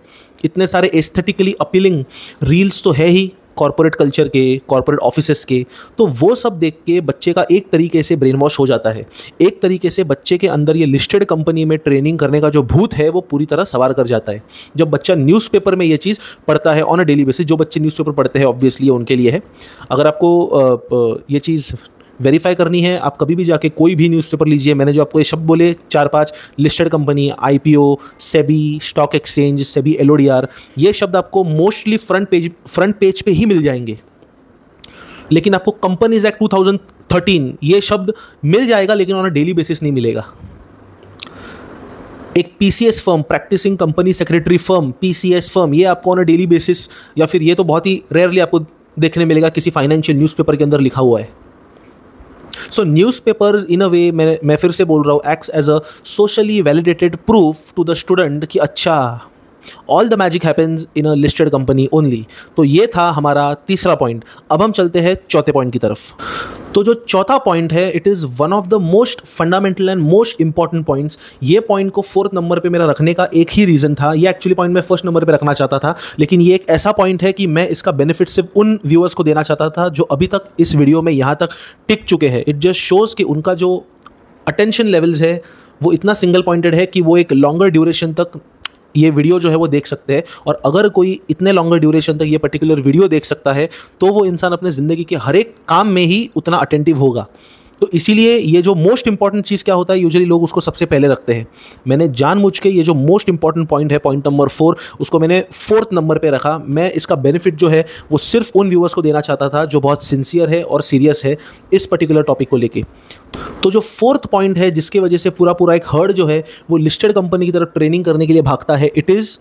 इतने सारे एस्थेटिकली अपीलिंग रील्स तो है ही कॉर्पोरेट कल्चर के, कॉर्पोरेट ऑफिसेस के, तो वो सब देख के बच्चे का एक तरीके से ब्रेन वॉश हो जाता है। एक तरीके से बच्चे के अंदर ये लिस्टेड कंपनी में ट्रेनिंग करने का जो भूत है वो पूरी तरह सवार कर जाता है। जब बच्चा न्यूज़पेपर में ये चीज़ पढ़ता है ऑन अ डेली बेसिस, जो बच्चे न्यूज़पेपर पढ़ते हैं ऑब्वियसली उनके लिए है। अगर आपको ये चीज़ वेरीफाई करनी है, आप कभी भी जाके कोई भी न्यूज़पेपर लीजिए, मैंने जो आपको ये शब्द बोले 4-5, listed company, IPO, SEBI, stock exchange, SEBI LODR, ये शब्द आपको मोस्टली फ्रंट पेज पे ही मिल जाएंगे। लेकिन आपको कंपनीज एक्ट 2013 ये शब्द मिल जाएगा, लेकिन ऑन अ डेली बेसिस नहीं मिलेगा। एक PCS firm, practising company secretary firm, PCS firm, ये आपको ऑन अ डेली बेसिस, या फिर ये तो बहुत ही रेयरली आपको देखने मिलेगा किसी फाइनेंशियल न्यूज़पेपर के अंदर लिखा हुआ है। सो न्यूज़पेपर्स इन अ वे, मैं फिर से बोल रहा हूँ, acts as a socially validated proof to the student कि अच्छा, all the magic happens in a listed company only. तो ये था हमारा तीसरा पॉइंट। अब हम चलते हैं चौथे पॉइंट की तरफ। तो जो चौथा पॉइंट है, it is one of the most fundamental and most important points. ये पॉइंट को 4th नंबर पे मेरा रखने का एक ही रीज़न था। ये एक्चुअली पॉइंट मैं 1st नंबर पे रखना चाहता था, लेकिन ये एक ऐसा पॉइंट है कि मैं इसका बेनिफिट सिर्फ उन व्यूअर्स को देना चाहता था जो अभी तक इस वीडियो में यहाँ तक टिक चुके हैं। इट जस्ट शोज़ कि उनका जो अटेंशन लेवल्स है वो इतना सिंगल पॉइंटेड है कि वो एक लॉन्गर ड्यूरेशन तक ये वीडियो जो है वो देख सकते हैं। और अगर कोई इतने लॉन्गर ड्यूरेशन तक ये पर्टिकुलर वीडियो देख सकता है, तो वो इंसान अपने ज़िंदगी के हर एक काम में ही उतना अटेंटिव होगा। तो इसीलिए ये जो मोस्ट इंपॉर्टेंट चीज़ क्या होता है, यूजुअली लोग उसको सबसे पहले रखते हैं। मैंने जानबूझ के ये जो मोस्ट इंपॉर्टेंट पॉइंट है, पॉइंट नंबर 4, उसको मैंने 4th नंबर पे रखा। मैं इसका बेनिफिट जो है वो सिर्फ उन व्यूअर्स को देना चाहता था जो बहुत सिंसियर है और सीरियस है इस पर्टिकुलर टॉपिक को लेके। तो जो 4th पॉइंट है, जिसकी वजह से पूरा एक हर्ड जो है वो लिस्टेड कंपनी की तरफ ट्रेनिंग करने के लिए भागता है, it is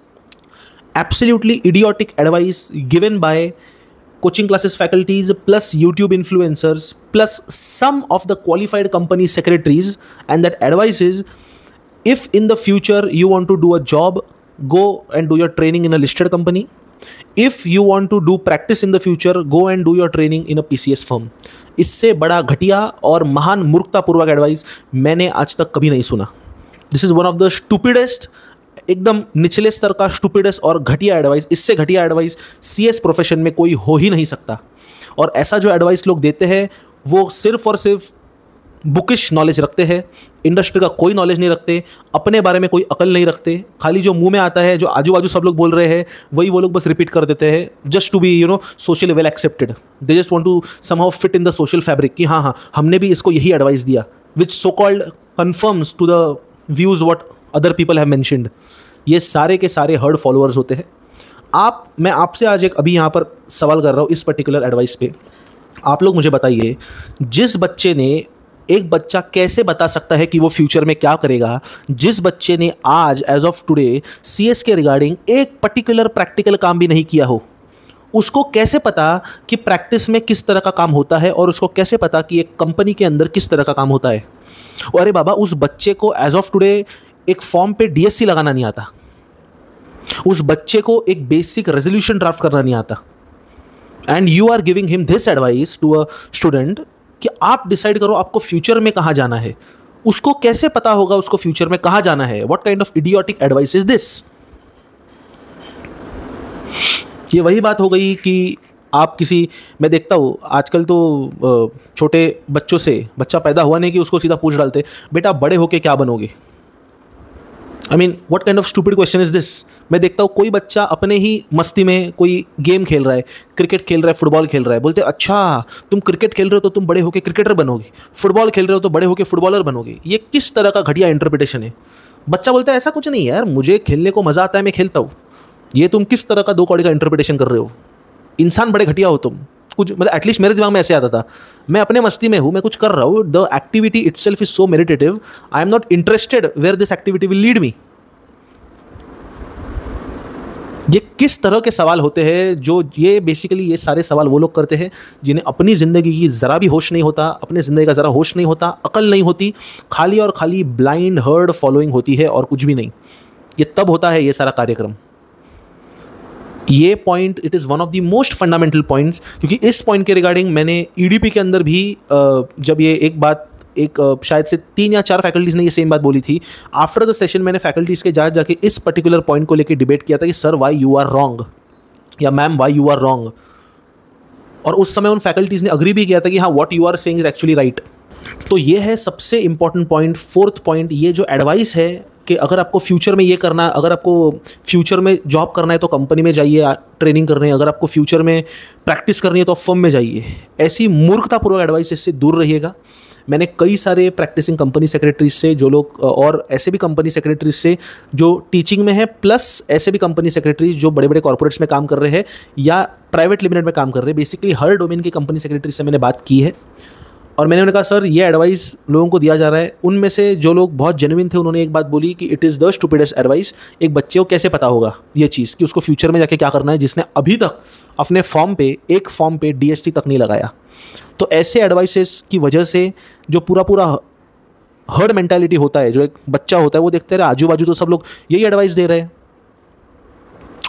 absolutely idiotic advice given by coaching classes faculties plus YouTube influencers plus some of the qualified company secretaries, and that advice is If in the future you want to do a job, go and do your training in a listed company. If you want to do practice in the future, go and do your training in a PCS firm. इससे बड़ा घटिया और महान मूर्खतापूर्वक advice मैंने आज तक कभी नहीं सुना. This is one of the stupidest, एकदम निचले स्तर का स्टूपिडेस्ट और घटिया एडवाइस. इससे घटिया एडवाइस CS प्रोफेशन में कोई हो ही नहीं सकता. और ऐसा जो एडवाइस लोग देते हैं वो सिर्फ और सिर्फ बुकिश नॉलेज रखते हैं, इंडस्ट्री का कोई नॉलेज नहीं रखते, अपने बारे में कोई अकल नहीं रखते. खाली जो मुंह में आता है, जो आजू बाजू सब लोग बोल रहे हैं, वही वो लोग बस रिपीट कर देते हैं, just to be socially well accepted. They just want to somehow fit in the social fabric कि हाँ हमने भी इसको यही एडवाइस दिया, which so called confirms to the views what other people have mentioned. ये सारे के सारे हर्ड फॉलोअर्स होते हैं. मैं आपसे आज एक अभी यहाँ पर सवाल कर रहा हूँ इस पर्टिकुलर एडवाइस पे. आप लोग मुझे बताइए, जिस बच्चे ने, एक बच्चा कैसे बता सकता है कि वो फ्यूचर में क्या करेगा, जिस बच्चे ने आज एज ऑफ टुडे CS के रिगार्डिंग एक पर्टिकुलर प्रैक्टिकल काम भी नहीं किया हो, उसको कैसे पता कि प्रैक्टिस में किस तरह का काम होता है और उसको कैसे पता कि एक कंपनी के अंदर किस तरह का काम होता है. अरे बाबा, उस बच्चे को एज ऑफ टुडे एक फॉर्म पे DSC लगाना नहीं आता, उस बच्चे को एक बेसिक रेजोल्यूशन ड्राफ्ट करना नहीं आता. And you are giving him this advice to a student कि आप डिसाइड करो आपको फ्यूचर में कहाँ जाना है. उसको कैसे पता होगा उसको फ्यूचर में कहाँ जाना है? What kind of idiotic advice is this? ये वही बात हो गई कि आप मैं देखता हूँ आजकल तो छोटे बच्चों से, बच्चा पैदा हुआ नहीं कि उसको सीधा पूछ डालते, बेटा बड़े होके क्या बनोगे? I mean what kind of stupid question is this? मैं देखता हूँ कोई बच्चा अपने ही मस्ती में कोई गेम खेल रहा है, क्रिकेट खेल रहा है, फुटबॉल खेल रहा है, बोलते अच्छा तुम क्रिकेट खेल रहे हो तो तुम बड़े होके क्रिकेटर बनोगे, फुटबॉल खेल रहे हो तो बड़े होके फुटबॉलर बनोगे. ये किस तरह का घटिया इंटरप्रिटेशन है? बच्चा बोलता है ऐसा कुछ नहीं है यार, मुझे खेलने को मज़ा आता है, मैं खेलता हूँ. ये तुम किस तरह का दो कौड़ी का इंटरप्रिटेशन कर रहे हो? इंसान बड़े घटिया हो तुम. कुछ मतलब एटलीस्ट मेरे दिमाग में ऐसे आता था, मैं अपने मस्ती में हूँ, मैं कुछ कर रहा हूँ, the activity itself is so meditative, I am not interested where this activity will lead me. ये किस तरह के सवाल होते हैं जो ये बेसिकली ये सारे सवाल वो लोग करते हैं जिन्हें अपनी ज़िंदगी की ज़रा भी होश नहीं होता, अपने ज़िंदगी का ज़रा होश नहीं होता, अकल नहीं होती, खाली और खाली ब्लाइंड हर्ड फॉलोइंग होती है और कुछ भी नहीं. ये तब होता है ये सारा कार्यक्रम. ये point it is one of the most fundamental points, क्योंकि इस पॉइंट के रिगार्डिंग मैंने EDP के अंदर भी जब ये एक शायद से 3 या 4 फैकल्टीज़ ने ये सेम बात बोली थी. आफ्टर द सेशन मैंने फैकल्टीज़ के जाके इस पर्टिकुलर पॉइंट को लेकर डिबेट किया था कि sir why you are wrong, या ma'am why you are wrong. और उस समय उन फैकल्टीज़ ने अग्री भी किया था कि हाँ what you are saying is actually right. तो ये है सबसे इंपॉर्टेंट पॉइंट. 4th पॉइंट, ये जो एडवाइस है कि अगर आपको फ्यूचर में ये करना, अगर आपको फ्यूचर में जॉब करना है तो कंपनी में जाइए ट्रेनिंग करने, अगर आपको फ्यूचर में प्रैक्टिस करनी है तो फर्म में जाइए. ऐसी मूर्खतापूर्वक एडवाइस से दूर रहिएगा. मैंने कई सारे प्रैक्टिसिंग कंपनी सेक्रेटरीज से जो लोग, और ऐसे भी कंपनी सेक्रेटरीज से जो टीचिंग में है, प्लस ऐसे भी कंपनी सेक्रेटरीज जो बड़े बड़े कॉर्पोरेट्स में काम कर रहे हैं या प्राइवेट लिमिटेड में काम कर रहे हैं, बेसिकली हर डोमेन के कंपनी सेक्रेटरी से मैंने बात की है. और मैंने उन्हें कहा सर ये एडवाइस लोगों को दिया जा रहा है. उनमें से जो लोग बहुत जेन्युइन थे उन्होंने एक बात बोली कि it is the stupidest advice. एक बच्चे को कैसे पता होगा ये चीज़ कि उसको फ्यूचर में जाके क्या करना है, जिसने अभी तक अपने एक फॉर्म पे DST तक नहीं लगाया. तो ऐसे एडवाइसेस की वजह से जो पूरा हर्ड मेंटालिटी होता है, जो एक बच्चा होता है वो देखते रहे आजू बाजू तो सब लोग यही एडवाइस दे रहे हैं.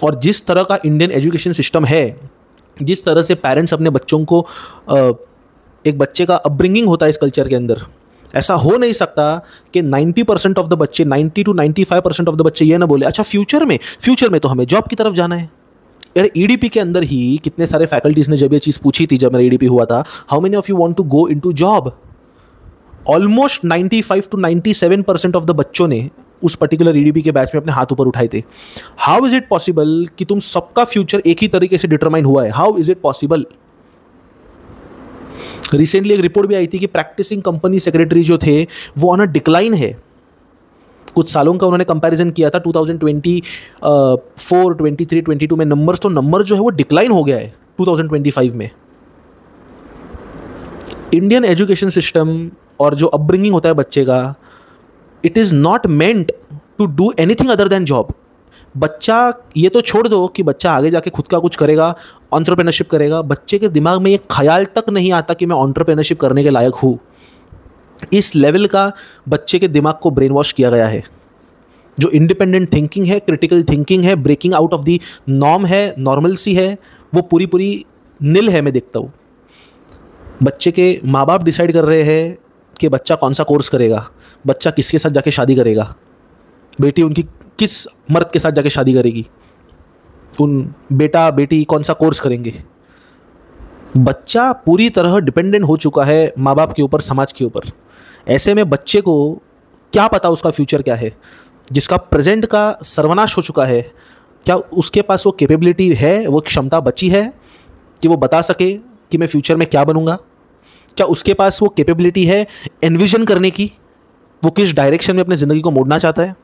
और जिस तरह का इंडियन एजुकेशन सिस्टम है, जिस तरह से पेरेंट्स अपने बच्चों को एक बच्चे का अपब्रिंगिंग होता है इस कल्चर के अंदर, ऐसा हो नहीं सकता कि 90% ऑफ द बच्चे, 90 to 95% ऑफ द बच्चे ये ना बोले अच्छा फ्यूचर में तो हमें जॉब की तरफ जाना है. यार EDP के अंदर ही कितने सारे फैकल्टीज़ ने जब ये चीज़ पूछी थी, जब मेरा EDP हुआ था, how many of you want to go into job, almost 95 to 97% of the बच्चों ने उस पर्टिकुलर EDP के बैच में अपने हाथ ऊपर उठाए थे. हाउ इज़ इट पॉसिबल कि तुम सबका फ्यूचर एक ही तरीके से डिटरमाइन हुआ है? How is it possible? Recently एक रिपोर्ट भी आई थी कि प्रैक्टिसिंग कंपनी सेक्रेटरी जो थे वो ऑन अ डिक्लाइन है. कुछ सालों का उन्होंने कंपैरिजन किया था 2024, 23, 22 में नंबर जो है वो डिक्लाइन हो गया है 2025 में. इंडियन एजुकेशन सिस्टम और जो अपब्रिंगिंग होता है बच्चे का, it is not meant to do anything other than job. बच्चा, ये तो छोड़ दो कि बच्चा आगे जाके खुद का कुछ करेगा, एंटरप्रेन्योरशिप करेगा, बच्चे के दिमाग में ये ख्याल तक नहीं आता कि मैं एंटरप्रेन्योरशिप करने के लायक हूँ. इस लेवल का बच्चे के दिमाग को ब्रेन वॉश किया गया है. जो इंडिपेंडेंट थिंकिंग है, क्रिटिकल थिंकिंग है, breaking out of the norm है, नॉर्मलसी है, वो पूरी पूरी नील है मैं देखता हूँ। बच्चे के माँ बाप डिसाइड कर रहे हैं कि बच्चा कौन सा कोर्स करेगा, बच्चा किसके साथ जाके शादी करेगा, बेटी उनकी किस मर्द के साथ जाके शादी करेगी, उन बेटा बेटी कौन सा कोर्स करेंगे। बच्चा पूरी तरह डिपेंडेंट हो चुका है माँ बाप के ऊपर, समाज के ऊपर। ऐसे में बच्चे को क्या पता उसका फ्यूचर क्या है, जिसका प्रेजेंट का सर्वनाश हो चुका है, क्या उसके पास वो कैपेबिलिटी है, वो क्षमता बची है कि वो बता सके कि मैं फ्यूचर में क्या बनूंगा? क्या उसके पास वो कैपेबिलिटी है एनविजन करने की, वो किस डायरेक्शन में अपनी ज़िंदगी को मोड़ना चाहता है?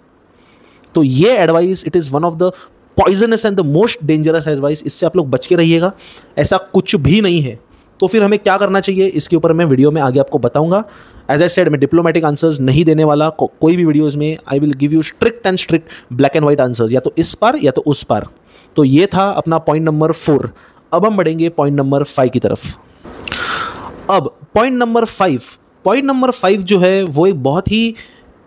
तो ये advice, it is one of the poisonous and the most dangerous advice. इससे आप लोग बच के रहिएगा। ऐसा कुछ भी नहीं है। तो फिर हमें क्या करना चाहिए, इसके ऊपर मैं वीडियो में आगे आपको बताऊंगा। एज आई सेड, मैं डिप्लोमेटिक आंसर्स नहीं देने वाला कोई भी वीडियोज़ में। आई will give you strict black and white answers, या तो इस पार या तो उस पार। तो ये था अपना पॉइंट नंबर 4। अब हम बढ़ेंगे पॉइंट नंबर 5 की तरफ। अब पॉइंट नंबर 5 जो है वो एक बहुत ही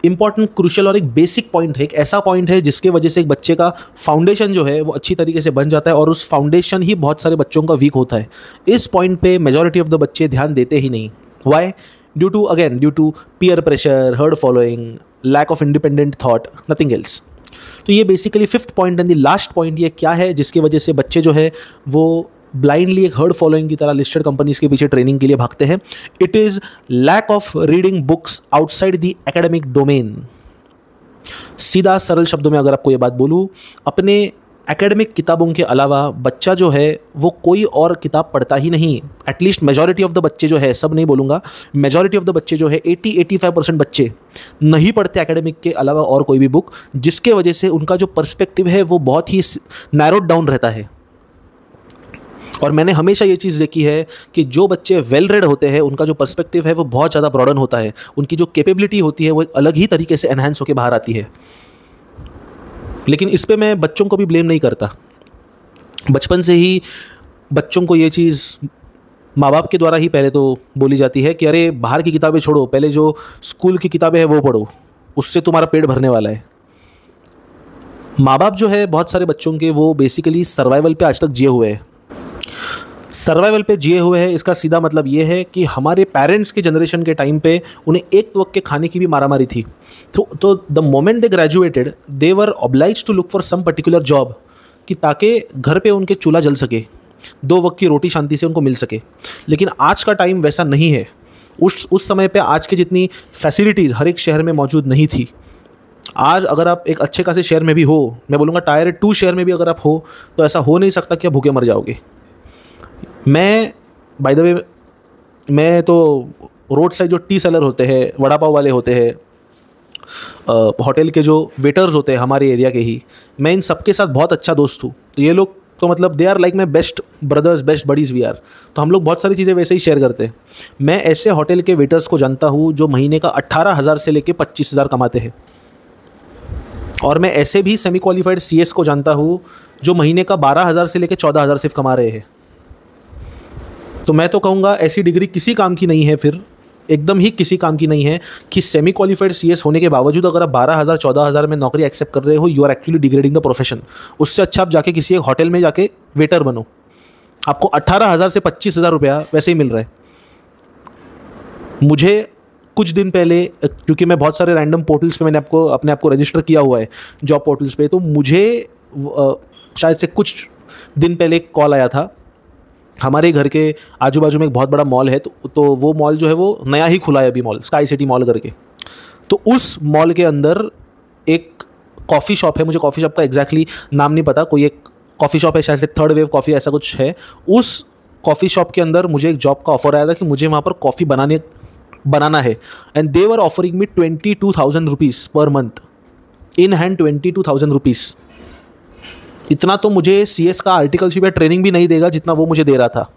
इंपॉर्टेंट, क्रूशियल और एक बेसिक पॉइंट है। एक ऐसा पॉइंट है जिसके वजह से एक बच्चे का फाउंडेशन जो है वो अच्छी तरीके से बन जाता है, और उस फाउंडेशन ही बहुत सारे बच्चों का वीक होता है। इस पॉइंट पे मेजॉरिटी ऑफ द बच्चे ध्यान देते ही नहीं। Why? Due to peer pressure, herd following, lack of independent thought, nothing else. तो ये basically 5th point and the last point ये क्या है जिसकी वजह से बच्चे जो है वो ब्लाइंडली एक हर्ड फॉलोइंग की तरह लिस्टेड कंपनीज के पीछे ट्रेनिंग के लिए भागते हैं। It is lack of reading books outside the academic domain. सीधा सरल शब्दों में अगर आपको ये बात बोलूँ, अपने एकेडमिक किताबों के अलावा बच्चा जो है वो कोई और किताब पढ़ता ही नहीं। एटलीस्ट मेजॉरिटी ऑफ द बच्चे जो है, सब नहीं बोलूँगा, मेजॉरिटी ऑफ द बच्चे जो है 80-85% बच्चे नहीं पढ़ते एकेडमिक के अलावा और कोई भी बुक, जिसके वजह से उनका जो पर्सपेक्टिव है वो बहुत ही नैरोड डाउन रहता है। और मैंने हमेशा ये चीज़ देखी है कि जो बच्चे वेल रेड होते हैं उनका जो पर्सपेक्टिव है वो बहुत ज़्यादा ब्रॉडन होता है, उनकी जो कैपेबिलिटी होती है वो एक अलग ही तरीके से एनहांस होकर बाहर आती है। लेकिन इस पे मैं बच्चों को भी ब्लेम नहीं करता। बचपन से ही बच्चों को ये चीज़ माँ बाप के द्वारा ही पहले तो बोली जाती है कि अरे बाहर की किताबें छोड़ो, पहले जो स्कूल की किताबें हैं वो पढ़ो, उससे तुम्हारा पेट भरने वाला है। माँ बाप जो है बहुत सारे बच्चों के वो बेसिकली सर्वाइवल पे आज तक जिए हुए हैं। सर्वाइवल पे जिए हुए हैं, इसका सीधा मतलब ये है कि हमारे पेरेंट्स के जनरेशन के टाइम पे उन्हें एक वक्त के खाने की भी मारामारी थी। तो the moment they graduated they were obliged to look for some particular job, कि ताकि घर पे उनके चूल्हा जल सके, 2 वक्त की रोटी शांति से उनको मिल सके। लेकिन आज का टाइम वैसा नहीं है। उस समय पे आज के जितनी फैसिलिटीज़ हर एक शहर में मौजूद नहीं थी। आज अगर आप एक अच्छे खासे शहर में भी हो, मैं बोलूँगा टायर 2 शहर में भी अगर आप हो, तो ऐसा हो नहीं सकता कि आप भूखे मर जाओगे। मैं बाय द वे, मैं तो रोड साइड जो टी सेलर होते हैं, वड़ा पाव वाले होते हैं, होटल के जो वेटर्स होते हैं हमारे एरिया के ही, मैं इन सबके साथ बहुत अच्छा दोस्त हूँ। तो ये लोग तो मतलब they are like my best brothers, best buddies we are. तो हम लोग बहुत सारी चीज़ें वैसे ही शेयर करते हैं। मैं ऐसे होटल के वेटर्स को जानता हूँ जो महीने का 18,000 से लेकर 25,000 कमाते हैं। और मैं ऐसे भी सेमी क्वालिफाइड CS को जानता हूँ जो महीने का 12,000 से लेकर 14,000 सिर्फ कमा रहे हैं। तो मैं तो कहूँगा ऐसी डिग्री किसी काम की नहीं है, फिर एकदम ही किसी काम की नहीं है कि सेमी क्वालिफाइड CS होने के बावजूद अगर आप 12,000 14,000 में नौकरी एक्सेप्ट कर रहे हो, you are actually degrading the profession. उससे अच्छा आप जाके किसी एक होटल में जाके वेटर बनो, आपको 18,000 से 25,000 रुपया वैसे ही मिल रहा है। मुझे कुछ दिन पहले, क्योंकि मैं बहुत सारे रैंडम पोर्टल्स पे मैंने अपने आप को रजिस्टर किया हुआ है, जॉब पोर्टल्स पे, तो मुझे शायद से कुछ दिन पहले एक कॉल आया था। हमारे घर के आजू बाजू में एक बहुत बड़ा मॉल है, तो वो मॉल जो है वो नया ही खुला है अभी, मॉल स्काई सिटी मॉल करके। तो उस मॉल के अंदर एक कॉफ़ी शॉप है, मुझे कॉफ़ी शॉप का एग्जैक्टली नाम नहीं पता, कोई एक कॉफ़ी शॉप है, शायद से थर्ड वेव कॉफ़ी ऐसा कुछ है। उस कॉफ़ी शॉप के अंदर मुझे एक जॉब का ऑफर आया था कि मुझे वहाँ पर कॉफ़ी बनाना है। And they were offering me 22,000 rupees per month, in hand 22,000 rupees. इतना तो मुझे CS का आर्टिकलशिप या ट्रेनिंग भी नहीं देगा जितना वो मुझे दे रहा था।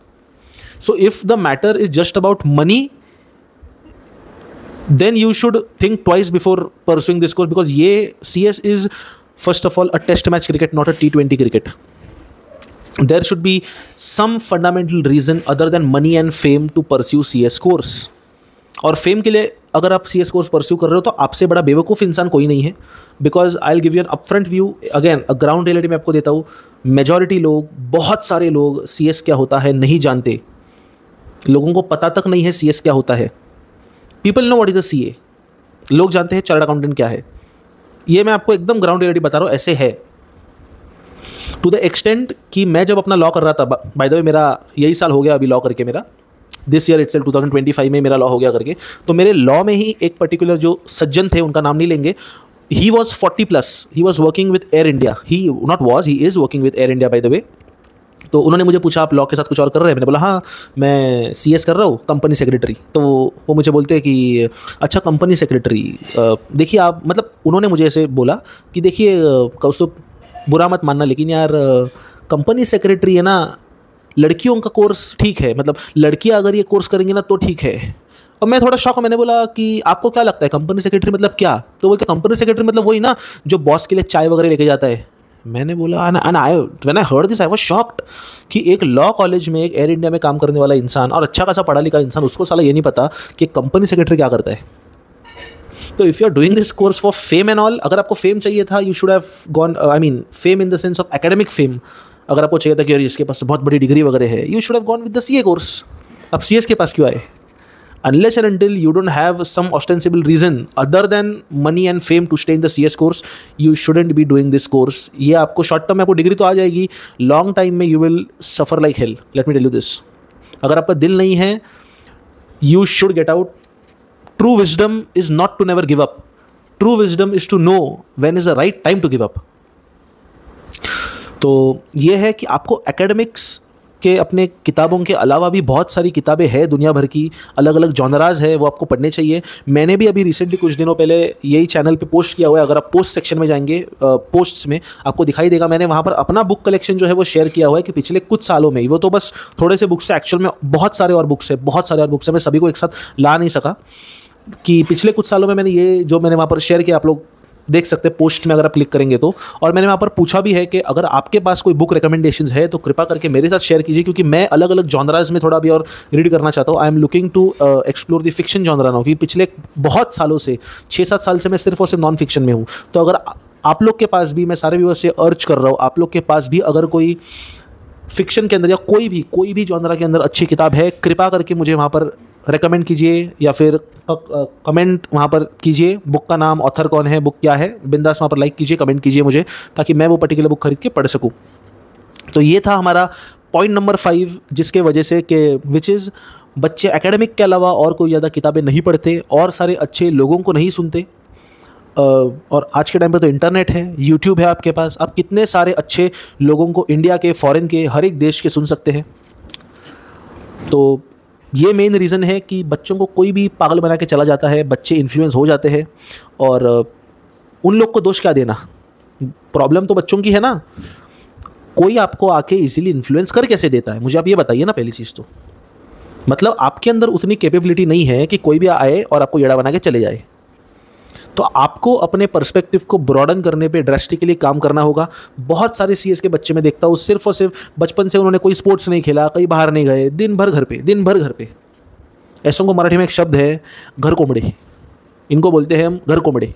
So if the matter is just about money, then you should think twice before pursuing this course, because ये CS is first of all a test match cricket, not a T20 cricket. There should be some fundamental reason other than money and fame to pursue CS course. और fame के लिए अगर आप CS course pursue कर रहे हो तो आपसे बड़ा बेवकूफ़ इंसान कोई नहीं है। Because I will give you an upfront view, again ground reality में आपको देता हूँ। मेजॉरिटी लोग, बहुत सारे लोग CS क्या होता है नहीं जानते, लोगों को पता तक नहीं है CS क्या होता है। People know what is the CA, लोग जानते हैं चार्टर्ड अकाउंटेंट क्या है। ये मैं आपको एकदम ग्राउंड रियलिटी बता रहा हूँ, ऐसे है टू द एक्सटेंट कि मैं जब अपना लॉ कर रहा था, बाय द वे मेरा यही साल हो गया अभी लॉ करके, मेरा दिस ईयर इटसेल्फ 2025 में मेरा लॉ हो गया करके। तो मेरे लॉ में ही एक पर्टिकुलर जो सज्जन थे, उनका नाम नहीं लेंगे, he was 40+, he was working with air India, he not was, he is working with air India by the way. तो उन्होंने मुझे पूछा आप लॉ के साथ कुछ और कर रहे हैं? मैंने बोला हाँ मैं CS कर रहा हूँ, कंपनी सेक्रेटरी। तो वो मुझे बोलते हैं कि अच्छा कंपनी सेक्रेटरी, देखिए आप, मतलब उन्होंने मुझे ऐसे बोला कि देखिए कौस्तुभ, बुरा मत मानना लेकिन यार कंपनी सेक्रेटरी है ना, लड़कियों का कोर्स ठीक है, मतलब लड़कियां अगर ये कोर्स करेंगी ना तो ठीक है। और मैं थोड़ा शॉक, मैंने बोला कि आपको क्या लगता है कंपनी सेक्रेटरी मतलब क्या? तो बोलते कंपनी सेक्रेटरी मतलब वही ना जो बॉस के लिए चाय वगैरह लेके जाता है। मैंने बोला when I heard this I was shocked कि एक लॉ कॉलेज में, एक एयर इंडिया में काम करने वाला इंसान और अच्छा खासा पढ़ा लिखा इंसान, उसको साला ये नहीं पता कि कंपनी सेक्रेटरी क्या करता है। तो if you are doing this course for fame and all, अगर आपको फेम चाहिए था, you should have gone, I mean fame in the sense of academic fame, अगर आपको चाहिए था कि यार इसके पास बहुत बड़ी डिग्री वगैरह है, you should have gone with the CA course. अब CS के पास क्यों आए? Unless and until you don't have some ostensible reason other than money and fame to stay in the CS course, you shouldn't be doing this course. ये आपको short term में आपको degree तो आ जाएगी, लॉन्ग टाइम में you will suffer like hell. Let me tell you this. अगर आपका दिल नहीं है, you should get out. True wisdom is not to never give up. True wisdom is to know when is the right time to give up. तो ये है कि आपको एकेडमिक्स के अपने किताबों के अलावा भी बहुत सारी किताबें हैं दुनिया भर की, अलग अलग जॉनराज है, वो आपको पढ़ने चाहिए। मैंने भी अभी रिसेंटली कुछ दिनों पहले यही चैनल पे पोस्ट किया हुआ है, अगर आप पोस्ट सेक्शन में जाएंगे, पोस्ट्स में आपको दिखाई देगा, मैंने वहाँ पर अपना बुक कलेक्शन जो है वो शेयर किया हुआ है कि पिछले कुछ सालों में, वो तो बस थोड़े से बुक्स है, एक्चुअल में बहुत सारे और बुक्स है, बहुत सारे और बुक्स है, मैं सभी को एक साथ ला नहीं सका, कि पिछले कुछ सालों में मैंने ये जो मैंने वहाँ पर शेयर किया, आप लोग देख सकते हैं पोस्ट में अगर आप क्लिक करेंगे तो। और मैंने वहाँ पर पूछा भी है कि अगर आपके पास कोई बुक रिकमेंडेशंस है तो कृपा करके मेरे साथ शेयर कीजिए, क्योंकि मैं अलग अलग जॉनराज में थोड़ा भी और रीड करना चाहता हूँ। I am looking to explore the fiction genre now, क्योंकि पिछले बहुत सालों से 6-7 साल से मैं सिर्फ और सिर्फ नॉन फिक्शन में हूँ। तो अगर आप लोग के पास भी, मैं सारे व्यूअर्स से अर्ज कर रहा हूँ, आप लोग के पास भी अगर कोई फिक्शन के अंदर या कोई भी जॉनरा के अंदर अच्छी किताब है, कृपा करके मुझे वहाँ पर रेकमेंड कीजिए या फिर कमेंट वहाँ पर कीजिए, बुक का नाम, ऑथर कौन है, बुक क्या है, बिंदास वहाँ पर लाइक कीजिए, कमेंट कीजिए मुझे, ताकि मैं वो पर्टिकुलर बुक खरीद के पढ़ सकूँ। तो ये था हमारा पॉइंट नंबर 5, जिसके वजह से कि विच इज़ बच्चे एकेडमिक के अलावा और कोई ज़्यादा किताबें नहीं पढ़ते और सारे अच्छे लोगों को नहीं सुनते। और आज के टाइम पे तो इंटरनेट है, यूट्यूब है आपके पास, आप कितने सारे अच्छे लोगों को इंडिया के, फॉरेन के, हर एक देश के सुन सकते हैं। तो ये मेन रीज़न है कि बच्चों को कोई भी पागल बना के चला जाता है, बच्चे इन्फ्लुएंस हो जाते हैं, और उन लोग को दोष क्या देना, प्रॉब्लम तो बच्चों की है ना। कोई आपको आके इजीली इन्फ्लुएंस कर कैसे देता है, मुझे आप ये बताइए ना। पहली चीज़ तो मतलब आपके अंदर उतनी कैपेबिलिटी नहीं है कि कोई भी आए और आपको येड़ा बना के चले जाए। तो आपको अपने पर्सपेक्टिव को ब्रॉडन करने पे ड्रास्टिकली काम करना होगा। बहुत सारे CS के बच्चे मैं देखता हूँ, सिर्फ और सिर्फ बचपन से उन्होंने कोई स्पोर्ट्स नहीं खेला, कहीं बाहर नहीं गए, दिन भर घर पे। ऐसों को मराठी में एक शब्द है, घर कोमड़े, इनको बोलते हैं हम, घर कोमड़े।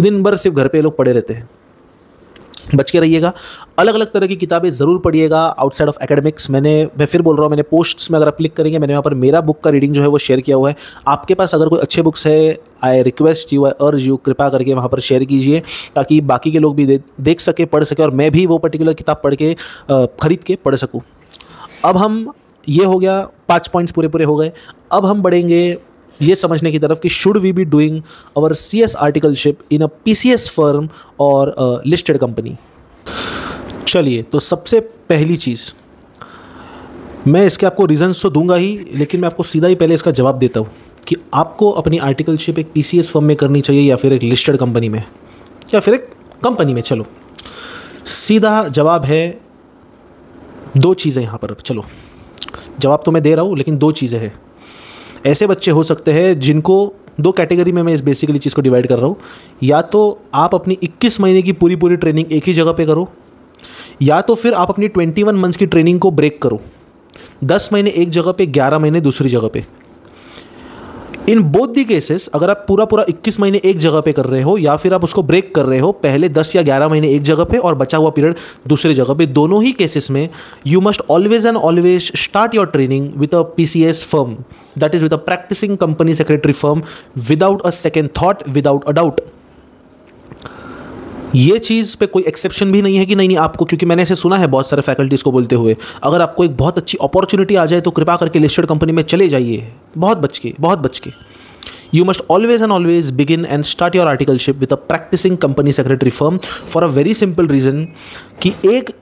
दिन भर सिर्फ घर पे लोग पड़े रहते हैं। बच के रहिएगा। अलग अलग तरह की किताबें ज़रूर पढ़िएगा आउटसाइड ऑफ एकेडमिक्स। मैं फिर बोल रहा हूँ, मैंने पोस्ट्स में अगर आप क्लिक करेंगे, मैंने वहाँ पर मेरा बुक का रीडिंग जो है वो शेयर किया हुआ है। आपके पास अगर कोई अच्छे बुक्स है, I request you, I urge you, कृपा करके वहाँ पर शेयर कीजिए, ताकि बाकी के लोग भी देख सके, पढ़ सके, और मैं भी वो पर्टिकुलर किताब पढ़ के ख़रीद के पढ़ सकूँ। अब हम, ये हो गया 5 पॉइंट्स पूरे हो गए। अब हम बढ़ेंगे ये समझने की तरफ कि should we be doing our CS articleship in a PCS firm और लिस्टेड कंपनी। चलिए, तो सबसे पहली चीज़, मैं इसके आपको रीजंस तो दूंगा ही, लेकिन मैं आपको सीधा ही पहले इसका जवाब देता हूँ कि आपको अपनी आर्टिकलशिप एक PCS फर्म में करनी चाहिए या फिर एक लिस्टेड कंपनी में या फिर एक कंपनी में। चलो, सीधा जवाब है 2 चीज़ें यहाँ पर। चलो, जवाब तो मैं दे रहा हूँ, लेकिन 2 चीज़ें हैं। ऐसे बच्चे हो सकते हैं जिनको 2 कैटेगरी में मैं इस बेसिकली चीज़ को डिवाइड कर रहा हूँ। या तो आप अपनी 21 महीने की पूरी ट्रेनिंग एक ही जगह पे करो, या तो फिर आप अपनी 21 मंथ्स की ट्रेनिंग को ब्रेक करो। 10 महीने एक जगह पे, 11 महीने दूसरी जगह पे। इन बोथ दी केसेस अगर आप पूरा पूरा 21 महीने एक जगह पे कर रहे हो या फिर आप उसको ब्रेक कर रहे हो, पहले 10 या 11 महीने एक जगह पे और बचा हुआ पीरियड दूसरी जगह पे, दोनों ही केसेस में you must always and always start your training with a PCS firm, that is with a practising company secretary firm, without a second thought, without a doubt. ये चीज़ पे कोई एक्सेप्शन भी नहीं है कि नहीं आपको, क्योंकि मैंने ऐसे सुना है बहुत सारे फैकल्टीज़ को बोलते हुए, अगर आपको एक बहुत अच्छी अपॉर्चुनिटी आ जाए तो कृपा करके लिस्टेड कंपनी में चले जाइए, बहुत बच के। You must always and always begin and start your articleship with a practising company secretary firm for a very simple reason कि एक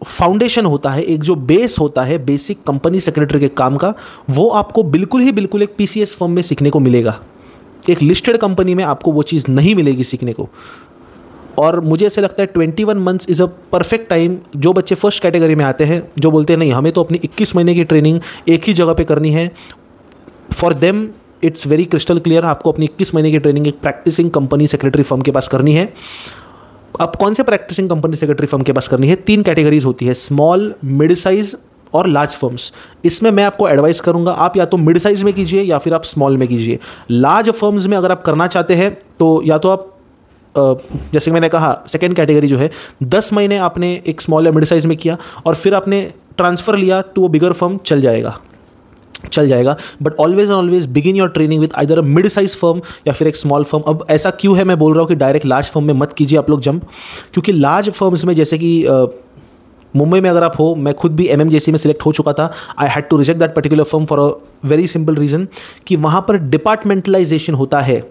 फाउंडेशन होता है, एक जो बेस होता है बेसिक कंपनी सेक्रेटरी के काम का, वो आपको बिल्कुल एक PCS फर्म में सीखने को मिलेगा। एक लिस्टेड कंपनी में आपको वो चीज़ नहीं मिलेगी सीखने को। और मुझे ऐसा लगता है 21 months is a perfect time. जो बच्चे फर्स्ट कैटेगरी में आते हैं, जो बोलते हैं नहीं हमें तो अपनी 21 महीने की ट्रेनिंग एक ही जगह पे करनी है, for them it's very crystal clear, आपको अपनी 21 महीने की ट्रेनिंग एक प्रैक्टिसिंग कंपनी सेक्रेटरी फर्म के पास करनी है। अब कौन से प्रैक्टिसिंग कंपनी सेक्रेटरी फर्म के पास करनी है? 3 कैटेगरीज होती है, स्मॉल, मिड साइज और लार्ज फर्म्स। इसमें मैं आपको एडवाइस करूंगा आप या तो मिड साइज में कीजिए या फिर आप स्मॉल में कीजिए। लार्ज फर्म्स में अगर आप करना चाहते हैं तो या तो आप जैसे कि मैंने कहा सेकेंड कैटेगरी जो है 10 महीने आपने एक स्मॉल या मिड साइज में किया और फिर आपने ट्रांसफ़र लिया टू अ बिगर फर्म, चल जाएगा। But always and always begin your training with either a mid size firm या फिर एक स्मॉल फर्म। अब ऐसा क्यों है मैं बोल रहा हूँ कि डायरेक्ट लार्ज फर्म में मत कीजिए आप लोग जंप, क्योंकि लार्ज फर्म्स में जैसे कि मुंबई में अगर आप हो, मैं खुद भी MMJC में सिलेक्ट हो चुका था, I had to reject that particular firm for a very simple reason कि वहाँ पर डिपार्टमेंटलाइजेशन होता है।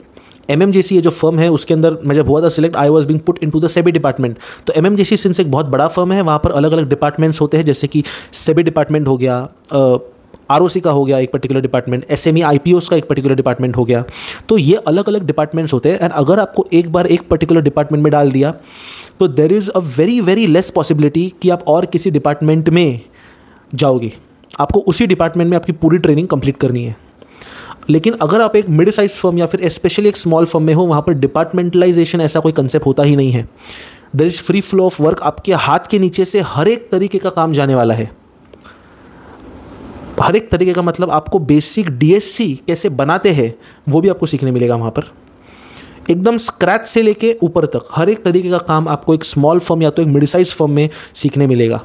MMJC ये जो फर्म है उसके अंदर मैं जब हुआ था select, I was being put into the SEBI department. तो MMJC सिंस एक बहुत बड़ा फर्म है, वहाँ पर अलग अलग डिपार्टमेंट्स होते हैं, जैसे कि सेबी डिपार्टमेंट हो गया, ROC का हो गया एक पर्टिकुलर डिपार्टमेंट, SME IPOs का एक पर्टिकुलर डिपार्टमेंट हो गया। तो ये अलग अलग डिपार्टमेंट्स होते हैं एंड अगर आपको एक बार एक पर्टिकुलर डिपार्टमेंट में डाल दिया तो there is a very less possibility कि आप और किसी डिपार्टमेंट में जाओगे। आपको उसी डिपार्टमेंट में आपकी पूरी ट्रेनिंग कंप्लीट करनी है। लेकिन अगर आप एक मिड साइज फर्म या फिर स्पेशली एक स्मॉल फर्म में हो, वहाँ पर डिपार्टमेंटलाइजेशन ऐसा कोई कंसेप्ट होता ही नहीं है। There is free flow of work, आपके हाथ के नीचे से हर एक तरीके का काम जाने वाला है। हर एक तरीके का मतलब आपको बेसिक DSC कैसे बनाते हैं वो भी आपको सीखने मिलेगा वहाँ पर, एकदम स्क्रैच से लेके ऊपर तक हर एक तरीके का काम आपको एक स्मॉल फर्म या तो एक मिड साइज फर्म में सीखने मिलेगा।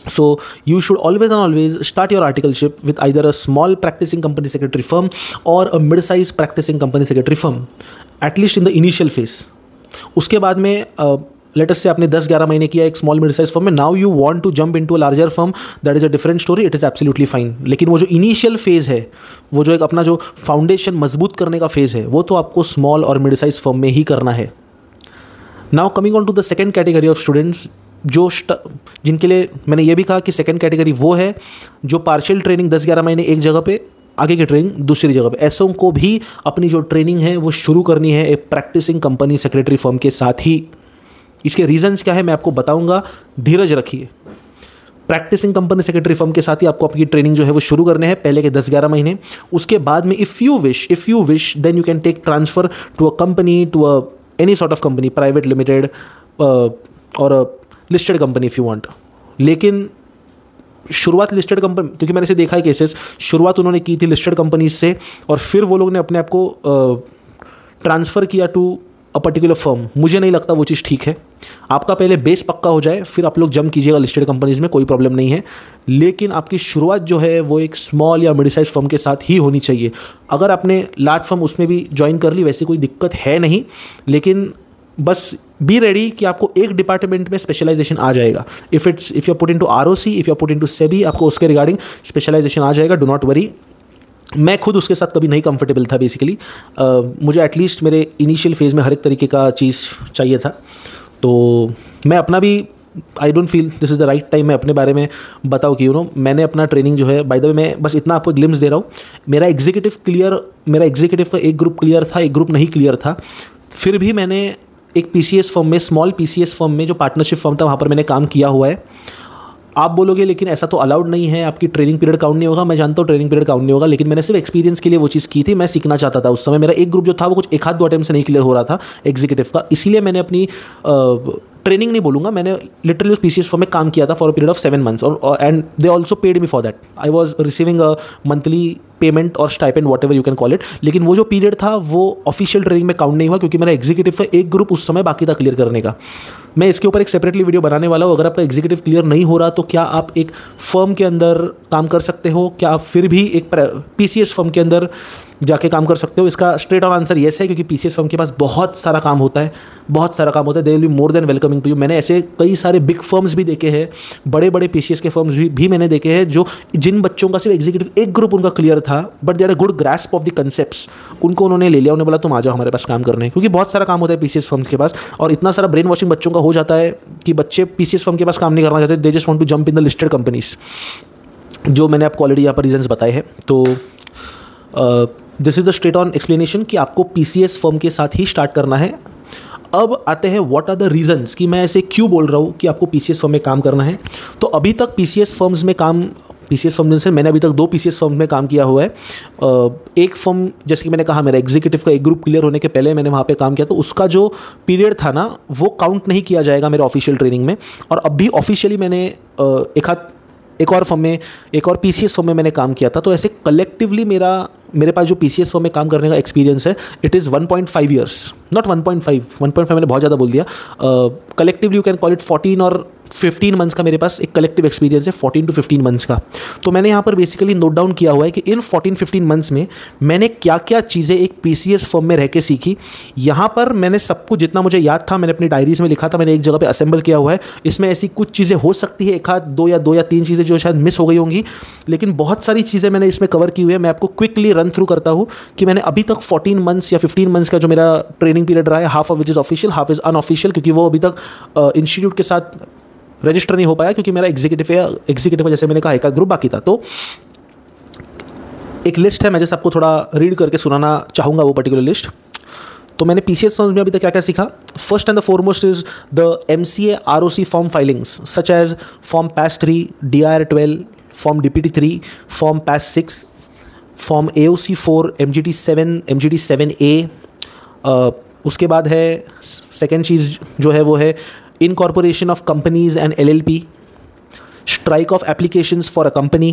So you should always and always start your articleship with either a small practicing company secretary firm or a mid-sized practicing company secretary firm, at least in the initial phase. उसके बाद में let us say आपने 10-11 महीने किया एक small mid size firm में, now you want to jump into a larger firm, that is a different story, it is absolutely fine. लेकिन वो जो इनिशियल फेज़ है, वो जो एक अपना जो फाउंडेशन मजबूत करने का फेज़ है, वो तो आपको स्मॉल और मिड साइज फर्म में ही करना है। Now coming on to the second category of students, जिनके लिए मैंने ये भी कहा कि सेकेंड कैटेगरी वो है जो पार्शियल ट्रेनिंग 10-11 महीने एक जगह पे, आगे की ट्रेनिंग दूसरी जगह पे। ऐसों को भी अपनी जो ट्रेनिंग है वो शुरू करनी है एक प्रैक्टिसिंग कंपनी सेक्रेटरी फर्म के साथ ही। इसके रीजंस क्या है मैं आपको बताऊंगा, धीरज रखिए। प्रैक्टिसिंग कंपनी सेक्रेटरी फर्म के साथ ही आपको अपनी ट्रेनिंग जो है वो शुरू करने हैं पहले के 10-11 महीने। उसके बाद में if you wish then you can take transfer to a company, to a any sort of company, private limited और listed company if you want. लेकिन शुरुआत लिस्टेड कंपनी, क्योंकि मैंने से देखा है केसेस, शुरुआत उन्होंने की थी लिस्टेड कंपनीज से और फिर वो लोग ने अपने आप को ट्रांसफ़र किया टू अ पर्टिकुलर फर्म। मुझे नहीं लगता वो चीज़ ठीक है। आपका पहले बेस पक्का हो जाए फिर आप लोग जंप कीजिएगा लिस्टेड कंपनीज में, कोई प्रॉब्लम नहीं है। लेकिन आपकी शुरुआत जो है वो एक स्मॉल या मिड साइज फर्म के साथ ही होनी चाहिए। अगर आपने लार्ज फर्म उसमें भी ज्वाइन कर ली वैसे कोई दिक्कत है नहीं, लेकिन बस बी रेडी कि आपको एक डिपार्टमेंट में स्पेशलाइजेशन आ जाएगा। If you put into ROC, if you put into SEBI, आपको उसके रिगार्डिंग स्पेशलाइजेशन आ जाएगा, डू नॉट वरी। मैं खुद उसके साथ कभी नहीं कंफर्टेबल था बेसिकली। मुझे एटलीस्ट मेरे इनिशियल फेज़ में हर एक तरीके का चीज़ चाहिए था। तो मैं अपना भी I don't feel this is the right time मैं अपने बारे में बताऊँ कि मैंने अपना ट्रेनिंग जो है, बाय द वे मैं बस इतना आपको ग्लिम्स दे रहा हूँ, मेरा एग्जीक्यूटिव का एक ग्रुप क्लियर था, एक ग्रुप नहीं क्लियर था। फिर भी मैंने एक PCS फर्म में, स्मॉल PCS फर्म में जो पार्टनरशिप फर्म था वहाँ पर मैंने काम किया हुआ है। आप बोलोगे लेकिन ऐसा तो अलाउड नहीं है, आपकी ट्रेनिंग पीरियड काउंट नहीं होगा। मैं जानता हूँ ट्रेनिंग पीरियड काउंट नहीं होगा, लेकिन मैंने सिर्फ एक्सपीरियंस के लिए वो चीज़ की थी। मैं सीखना चाहता था। उस समय मेरा एक ग्रुप जो था वो कुछ 1-2 अटेम्प्ट से नहीं क्लियर हो रहा था एग्जीक्यूटिव का, इसीलिए मैंने अपनी ट्रेनिंग नहीं बोलूँगा, मैंने लिटरली उस PCS फर्म में काम किया था for a period of 7 months और and they also paid me for that. I was receiving a monthly payment और stipend whatever you can call it, लेकिन वो जो पीरियड था वो ऑफिशियल ट्रेनिंग में काउंट नहीं हुआ क्योंकि मेरा एग्जीक्यूटिव का एक ग्रुप उस समय बाकी था क्लियर करने का। मैं इसके ऊपर एक सेपरेटली वीडियो बनाने वाला हूँ। अगर आपका एग्जीक्यूटिव क्लियर नहीं हो रहा तो क्या आप एक फर्म के अंदर काम कर सकते हो, क्या आप फिर भी एक पीसीएस फर्म के अंदर जाके काम कर सकते हो? इसका स्ट्रेट ऑन आंसर येस है, क्योंकि पीसीएस फर्म के पास बहुत सारा काम होता है, बहुत सारा काम होता है। They will be more than welcoming to you. मैंने ऐसे कई सारे बिग फर्म्स भी देखे हैं, बड़े बड़े पीसीएस के फर्म्स भी मैंने देखे हैं जो जिन बच्चों का सिर्फ एग्जीक्यूटिव एक ग्रुप उनका क्लियर था but they had a good grasp of the concepts, उनको उन्होंने ले लिया, उन्होंने बोला तुम आ जाओ हमारे पास काम करने, क्योंकि बहुत सारा काम होता है पीसीएस फर्म्स के पास। और इतना सारा ब्रेन वॉशिंग बच्चों का हो जाता है कि बच्चे पीसीएस फर्म के पास काम नहीं करना चाहते, they just want to jump in the listed companies, जो मैंने आपको ऑलरेडी यहाँ पर रीजंस बताए हैं। तो this is the straight on explanation कि आपको पीसीएस फर्म के साथ ही स्टार्ट करना है। अब आते हैं व्हाट आर द रीजंस कि मैं ऐसे क्यों बोल रहा हूँ कि आपको पीसीएस फर्म में काम करना है। तो अभी तक पीसीएस फर्म्स में काम, पीसीएस फर्म से मैंने अभी तक 2 पीसीएस फर्म में काम किया हुआ है। एक फर्म जैसे कि मैंने कहा मेरा एग्जीक्यूटिव का एक ग्रुप क्लियर होने के पहले मैंने वहाँ पे काम किया, तो उसका जो पीरियड था ना वो काउंट नहीं किया जाएगा मेरे ऑफिशियल ट्रेनिंग में। और अब भी ऑफिशियली मैंने एक और फर्म में, एक और पीसीएस फर्म में मैंने काम किया था। तो ऐसे कलेक्टिवली मेरे पास जो पीसीएस फर्म में काम करने का एक्सपीरियंस है इट इज़ 1.5 ईयर्स, नॉट 1.5 मैंने बहुत ज़्यादा बोल दिया। Collectively you can call it 14 और 15 मंथ्स का मेरे पास एक कलेक्टिव एक्सपीरियंस है, 14 to 15 मंथ्स का। तो मैंने यहाँ पर बेसिकली नोट डाउन किया हुआ है कि इन 14-15 मंथ्स में मैंने क्या क्या चीज़ें एक पीसीएस फर्म में रह के सीखी। यहाँ पर मैंने सब कुछ जितना मुझे याद था मैंने अपनी डायरीज में लिखा था, मैंने एक जगह पे असेंबल किया हुआ है। इसमें ऐसी कुछ चीज़ें हो सकती है, एक आध दो या तीन चीज़ें जो शायद मिस हो गई होंगी, लेकिन बहुत सारी चीज़ें मैंने इसमें कवर की हुई है। मैं आपको क्विकली रन थ्रू करता हूँ कि मैंने अभी तक 14 मंथ्स या 15 मंथ्स का जो मेरा ट्रेनिंग पीरियड रहा है, half of which is official, half is unofficial, क्योंकि वो अभी तक इंस्टीट्यूट के साथ रजिस्टर नहीं हो पाया क्योंकि मेरा एग्जीक्यूटिव जैसे मैंने कहा एक ग्रुप बाकी था। तो एक लिस्ट है, मैं जैसे आपको थोड़ा रीड करके सुनाना चाहूँगा वो पर्टिकुलर लिस्ट। तो मैंने पीसीएस फर्म्स में अभी तक क्या क्या सीखा। First and the foremost is the MCA ROC form filings such as form PAS 3, DR 12, form DPT 3, form PAS 6, form AOC 4, MGT 7, MGT 7A। उसके बाद है सेकेंड चीज़ जो है वो है incorporation of companies and LLP, strike of applications for a company,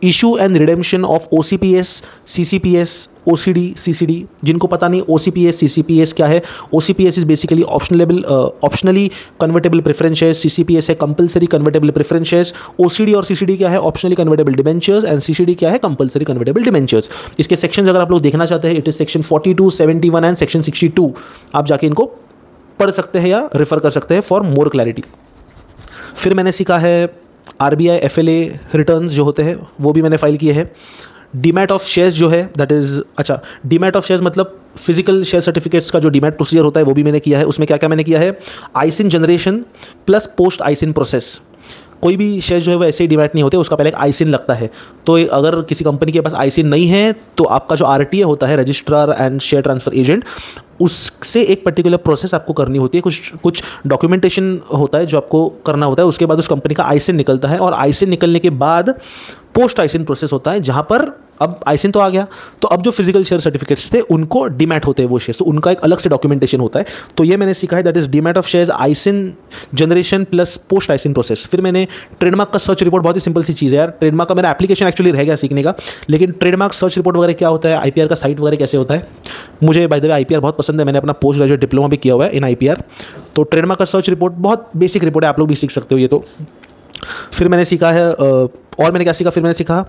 issue and redemption of OCPS, CCPS, OCD, CCD। जिनको पता नहीं OCPS, CCPS क्या है, OCPS is basically optionally convertible preference shares, CCPS है compulsory convertible preference shares, OCD और CCD क्या है, optionally convertible debentures, and CCD क्या है, compulsory convertible debentures। इसके सेक्शंस अगर आप लोग देखना चाहते हैं it is section 42, 71 and section 62। आप जाके इनको पढ़ सकते हैं या रेफर कर सकते हैं फॉर मोर क्लैरिटी। फिर मैंने सीखा है RBI FLA रिटर्न्स जो होते हैं वो भी मैंने फाइल किए हैं। डीमैट ऑफ शेयर्स जो है दैट इज़, अच्छा डीमैट ऑफ शेयर्स मतलब फिजिकल शेयर सर्टिफिकेट्स का जो डीमैट प्रोसीजर होता है वो भी मैंने किया है। उसमें क्या क्या मैंने किया है, आईसिन generation plus post ISIN process. कोई भी शेयर जो है वो ऐसे ही डीमैट नहीं होते, उसका पहले एक आईसिन लगता है। तो अगर किसी कंपनी के पास आईसिन नहीं है तो आपका जो RTA होता है, registrar and share transfer agent, उससे एक पर्टिकुलर प्रोसेस आपको करनी होती है, कुछ डॉक्यूमेंटेशन होता है जो आपको करना होता है। उसके बाद उस कंपनी का आईसिन निकलता है और आईसिन निकलने के बाद पोस्ट आईसिन प्रोसेस होता है, जहाँ पर अब आईसिन तो आ गया, तो अब जो फिजिकल शेयर सर्टिफिकेट्स थे उनको डीमैट होते हैं वो शेयर्स, तो उनका एक अलग से डॉक्यूमेंटेशन होता है। तो ये मैंने सीखा है, that is demat of shares, ISIN generation plus post ISIN process. फिर मैंने ट्रेडमार्क का सर्च रिपोर्ट, बहुत ही सिंपल सी चीज़ है यार, ट्रेडमार्क का मेरा एप्लीकेशन एक्चुअली रह गया सीखने का, लेकिन ट्रेडमार्क सर्च रिपोर्ट वगैरह क्या होता है, IPR का साइट वगैरह कैसे होता है, मुझे बाय द वे IPR बहुत पसंद है, मैंने अपना पोस्ट ग्रेजुएट डिप्लोमा भी किया हुआ है इन IPR। तो ट्रेडमार्क का सर्च रिपोर्ट बहुत बेसिक रिपोर्ट है, आप लोग भी सीख सकते हो ये तो। फिर मैंने सीखा है और मैंने क्या सीखा, फिर मैंने सीखा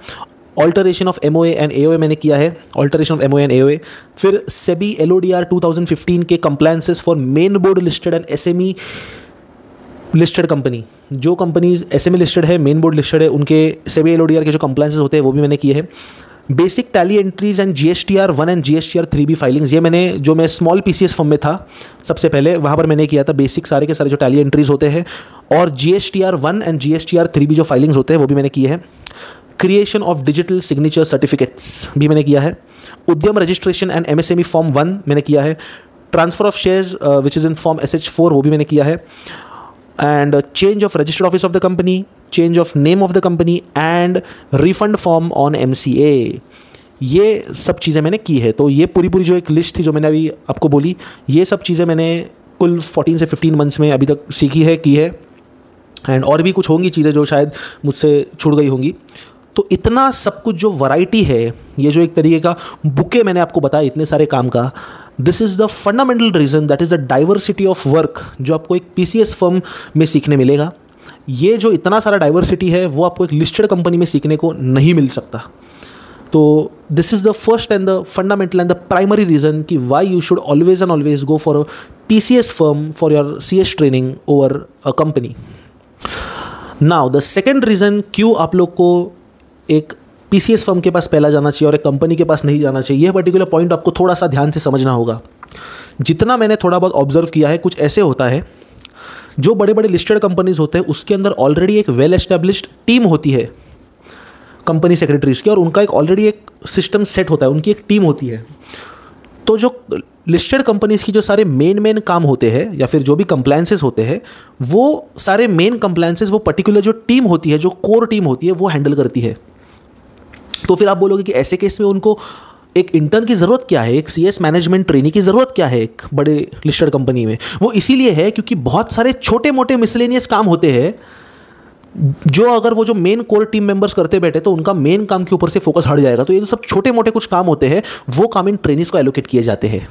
alteration of MOA and AOA मैंने किया है, alteration of MOA and AOA। फिर SEBI LODR 2015 के compliances for main board listed and SME listed company, जो कंपनीज SME लिस्टेड है, मेन बोर्ड लिस्टेड है, उनके SEBI LODR के जो कंप्लायंसेस होते हैं वो भी मैंने किए हैं। Basic tally entries and GSTR 1 and GSTR 3B filings, ये मैंने जो मैं स्मॉल PCS फर्म में था सबसे पहले वहाँ पर मैंने किया था। बेसिक सारे के सारे जो टैली एंट्रीज होते हैं और GSTR 1 एंड GSTR 3B जो फाइलिंग्स होते हैं वो भी मैंने किए हैं। Creation of digital signature certificates भी मैंने किया है। उद्यम रजिस्ट्रेशन एंड MSME फॉर्म 1 मैंने किया है। Transfer of shares which is in form SH4 वो भी मैंने किया है। And change of registered office of the company, change of name of the company and refund form on MCA, ये सब चीज़ें मैंने की है। तो ये पूरी जो एक लिस्ट थी जो मैंने अभी आपको बोली, ये सब चीज़ें मैंने कुल 14 से 15 मंथ्स में अभी तक सीखी है, की है। एंड और भी कुछ होंगी चीज़ें जो शायद मुझसे छूट गई होंगी। तो इतना सब कुछ जो वैरायटी है, ये जो एक तरीके का बुके मैंने आपको बताया इतने सारे काम का, this is the fundamental reason, that is the diversity of work जो आपको एक पीसीएस फर्म में सीखने मिलेगा। ये जो इतना सारा डाइवर्सिटी है वो आपको एक लिस्टेड कंपनी में सीखने को नहीं मिल सकता। तो this is the first and the fundamental and the primary reason कि why you should always and always go for a PCS firm for your CS training over a company. Now the second reason क्यों आप लोग को एक PCS firm के पास पहला जाना चाहिए और एक कंपनी के पास नहीं जाना चाहिए, यह पर्टिकुलर पॉइंट आपको थोड़ा सा ध्यान से समझना होगा। जितना मैंने थोड़ा बहुत ऑब्जर्व किया है, कुछ ऐसे होता है जो बड़े बड़े लिस्टेड कंपनीज होते हैं उसके अंदर ऑलरेडी एक वेल एस्टेब्लिश्ड टीम होती है कंपनी सेक्रेटरीज की, और उनका एक ऑलरेडी एक सिस्टम सेट होता है, उनकी एक टीम होती है। तो जो लिस्टेड कंपनीज की जो सारे मेन काम होते हैं या फिर जो भी कंप्लायंसेस होते हैं, वो सारे मेन कंप्लायंसेस वो पर्टिकुलर जो टीम होती है, जो कोर टीम होती है, वो हैंडल करती है। तो फिर आप बोलोगे कि ऐसे केस में उनको एक इंटर्न की ज़रूरत क्या है, एक सीएस मैनेजमेंट ट्रेनी की ज़रूरत क्या है एक बड़े लिस्टेड कंपनी में? वो इसीलिए है क्योंकि बहुत सारे छोटे मोटे मिसलेनियस काम होते हैं जो अगर वो जो मेन कोर टीम मेंबर्स करते बैठे तो उनका मेन काम के ऊपर से फोकस हट जाएगा। तो ये जो सब छोटे मोटे कुछ काम होते हैं वो काम इन ट्रेनीज को एलोकेट किए जाते हैं।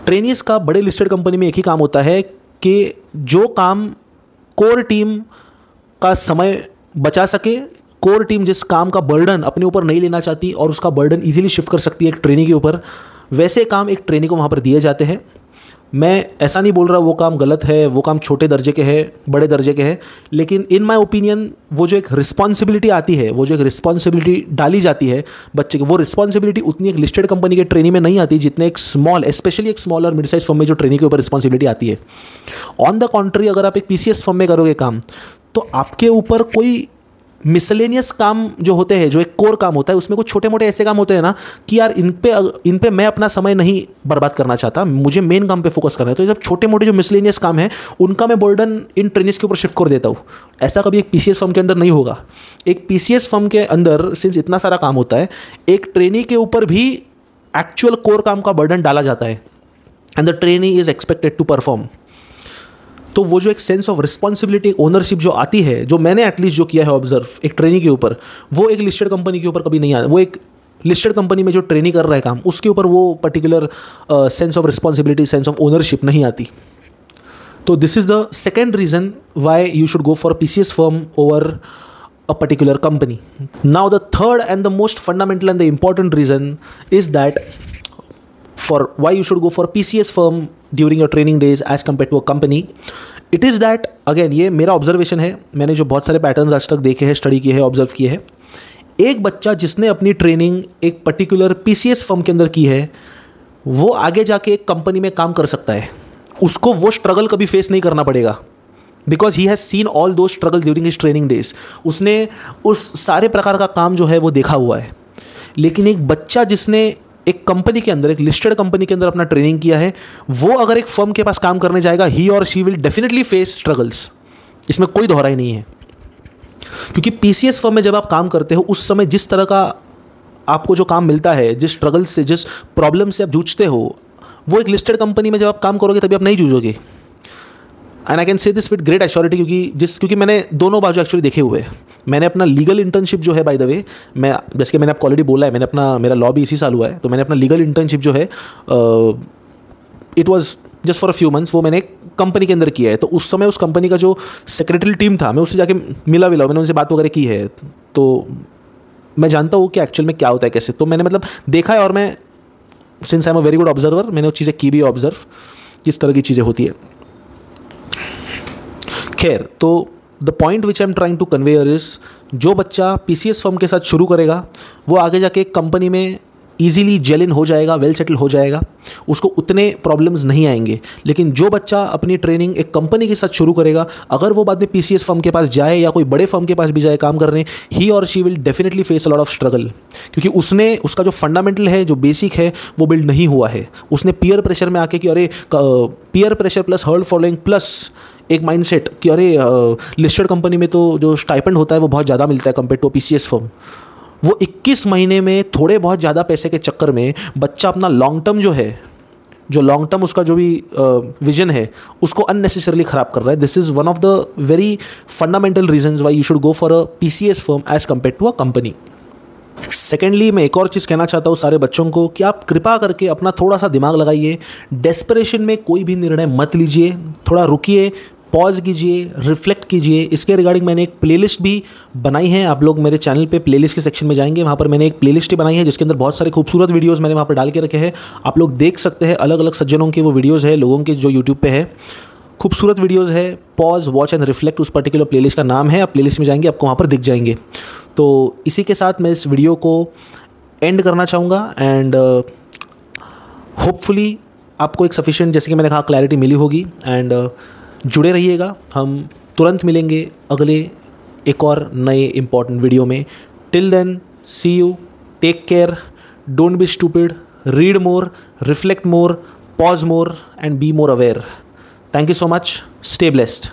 ट्रेनीज का बड़े लिस्टेड कंपनी में एक ही काम होता है कि जो काम कोर टीम का समय बचा सके, कोर टीम जिस काम का बर्डन अपने ऊपर नहीं लेना चाहती और उसका बर्डन इजीली शिफ्ट कर सकती है एक ट्रेनी के ऊपर, वैसे काम एक ट्रेनी को वहाँ पर दिए जाते हैं। मैं ऐसा नहीं बोल रहा वो काम गलत है, वो काम छोटे दर्जे के हैं, बड़े दर्जे के हैं, लेकिन इन माय ओपिनियन वो जो एक रिस्पॉन्सिबिलिटी आती है, वो जो एक रिस्पॉन्सिबिलिटी डाली जाती है बच्चे की, वो रिस्पॉन्सिबिलिटी उतनी एक लिस्टेड कंपनी के ट्रेनी में नहीं आती जितने एक स्मॉल, स्पेशली एक स्मॉल और मिड साइज फर्म में जो ट्रेनी के ऊपर रिस्पॉन्सिबिलिटी आती है। ऑन द कॉन्ट्री अगर आप एक पीसीएस फर्म में करोगे काम, तो आपके ऊपर कोई मिसलेनियस काम जो होते हैं, जो एक कोर काम होता है, उसमें कुछ छोटे मोटे ऐसे काम होते हैं ना कि यार इन पे मैं अपना समय नहीं बर्बाद करना चाहता, मुझे मेन काम पे फोकस करना है। तो ये सब छोटे मोटे जो मिसलेनियस काम है उनका मैं बर्डन इन ट्रेनिज के ऊपर शिफ्ट कर देता हूँ। ऐसा कभी एक पीसीएस फर्म के अंदर नहीं होगा। एक पीसीएस फर्म के अंदर सिंस इतना सारा काम होता है, एक ट्रेनी के ऊपर भी एक्चुअल कोर काम का बर्डन डाला जाता है and the trainee is expected to perform. तो वो जो एक सेंस ऑफ रिस्पॉन्सिबिलिटी, ओनरशिप जो आती है, जो मैंने एटलीस्ट जो किया है ऑब्जर्व एक ट्रेनी के ऊपर, वो एक लिस्टेड कंपनी के ऊपर कभी नहीं आता। वो एक लिस्टेड कंपनी में जो ट्रेनी कर रहा है काम, उसके ऊपर वो particular sense of responsibility, sense of ownership नहीं आती। तो this is the second reason why you should go for PCS firm over a particular company. Now the third and the most fundamental and the important reason is that for why you should go for PCS firm during your training days as compared to a company, it is that again ये मेरा observation है, मैंने जो बहुत सारे patterns आज तक देखे हैं, स्टडी किए हैं, ऑब्जर्व किए हैं। एक बच्चा जिसने अपनी ट्रेनिंग एक पर्टिकुलर PCS फर्म के अंदर की है, वो आगे जाके एक कंपनी में काम कर सकता है, उसको वो स्ट्रगल कभी फेस नहीं करना पड़ेगा because he has seen all those struggle during his training days. उसने उस सारे प्रकार का काम जो है वो देखा हुआ है। लेकिन एक बच्चा जिसने एक कंपनी के अंदर, एक लिस्टेड कंपनी के अंदर अपना ट्रेनिंग किया है, वो अगर एक फर्म के पास काम करने जाएगा, ही और she will definitely face struggles. इसमें कोई दोहराई नहीं है, क्योंकि पीसीएस फर्म में जब आप काम करते हो उस समय जिस तरह का आपको जो काम मिलता है, जिस स्ट्रगल से, जिस प्रॉब्लम से आप जूझते हो, वो एक लिस्टेड कंपनी में जब आप काम करोगे तभी आप नहीं जूझोगे। And I can say this with great assurity, क्योंकि मैंने दोनों बाजू एक्चुअली देखे हुए हैं। मैंने अपना लीगल इंटर्नशिप जो है, बाय द वे, मैं जैसे कि मैंने आपको ऑलरेडी बोला है, मेरा लॉ भी इसी साल हुआ है, तो मैंने अपना लीगल इंटर्नशिप जो है it was just for a few months, वो मैंने एक कंपनी के अंदर किया है। तो उस समय उस कंपनी का जो सेक्रेटरी टीम था, मैं उससे जाके मिला, मैंने उनसे बात वगैरह की है, तो मैं जानता हूँ कि एक्चुअल में क्या होता है, कैसे। तो मैंने मतलब देखा है, और मैं since I am a very good observer, मैंने वो चीज़ें की भी ऑब्जर्व, किस तरह की चीज़ें होती है। खैर, तो the point which I am trying to convey is, जो बच्चा पीसीएस फर्म के साथ शुरू करेगा वो आगे जाके एक कंपनी में ईजिली जेल इन हो जाएगा, वेल सेटल हो जाएगा, उसको उतने प्रॉब्लम्स नहीं आएंगे। लेकिन जो बच्चा अपनी ट्रेनिंग एक कंपनी के साथ शुरू करेगा, अगर वो बाद में पीसीएस फर्म के पास जाए या कोई बड़े फर्म के पास भी जाए काम करने, ही और she will definitely face a lot of struggle, क्योंकि उसका जो फंडामेंटल है, जो बेसिक है, वो बिल्ड नहीं हुआ है। उसने पीयर प्रेशर में आके कि अरे peer pressure plus heard following plus एक माइंडसेट कि अरे लिस्टेड कंपनी में तो जो स्टाइपेंड होता है वो बहुत ज़्यादा मिलता है कंपेयर टू पीसीएस फर्म, वो 21 महीने में थोड़े बहुत ज़्यादा पैसे के चक्कर में बच्चा अपना लॉन्ग टर्म जो है जो लॉन्ग टर्म उसका जो भी विजन है उसको अननेसेसरली ख़राब कर रहा है. This is one of the very fundamental reasons why you should go for a PCS firm as compare to a company. Secondly, मैं एक और चीज़ कहना चाहता हूँ सारे बच्चों को कि आप कृपा करके अपना थोड़ा सा दिमाग लगाइए. डेस्परेशन में कोई भी निर्णय मत लीजिए. थोड़ा रुकिए, पॉज कीजिए, रिफ्लेक्ट कीजिए. इसके रिगार्डिंग मैंने एक प्लेलिस्ट भी बनाई है. आप लोग मेरे चैनल पे प्लेलिस्ट के सेक्शन में जाएंगे, वहाँ पर मैंने एक प्लेलिस्ट ही बनाई है जिसके अंदर बहुत सारे खूबसूरत वीडियोस मैंने वहाँ पर डाल के रखे हैं. आप लोग देख सकते हैं, अलग अलग सज्जनों के वो वीडियोज़ है, लोगों के जो यूट्यूब पे है. खूबसूरत वीडियोज़ है. पॉज, वॉच एंड रिफ्लेक्ट उस पर्टिकुलर प्लेलिस्ट का नाम है. आप प्लेलिस्ट में जाएंगे, आपको वहाँ पर दिख जाएंगे. तो इसी के साथ मैं इस वीडियो को एंड करना चाहूँगा एंड होपफुली आपको एक सफिशिएंट, जैसे कि मैंने कहा, क्लैरिटी मिली होगी. एंड जुड़े रहिएगा. हम तुरंत मिलेंगे अगले एक और नए इम्पॉर्टेंट वीडियो में. Till then, see you, take care, don't be stupid, read more, reflect more, pause more and be more aware. Thank you so much. Stay blessed.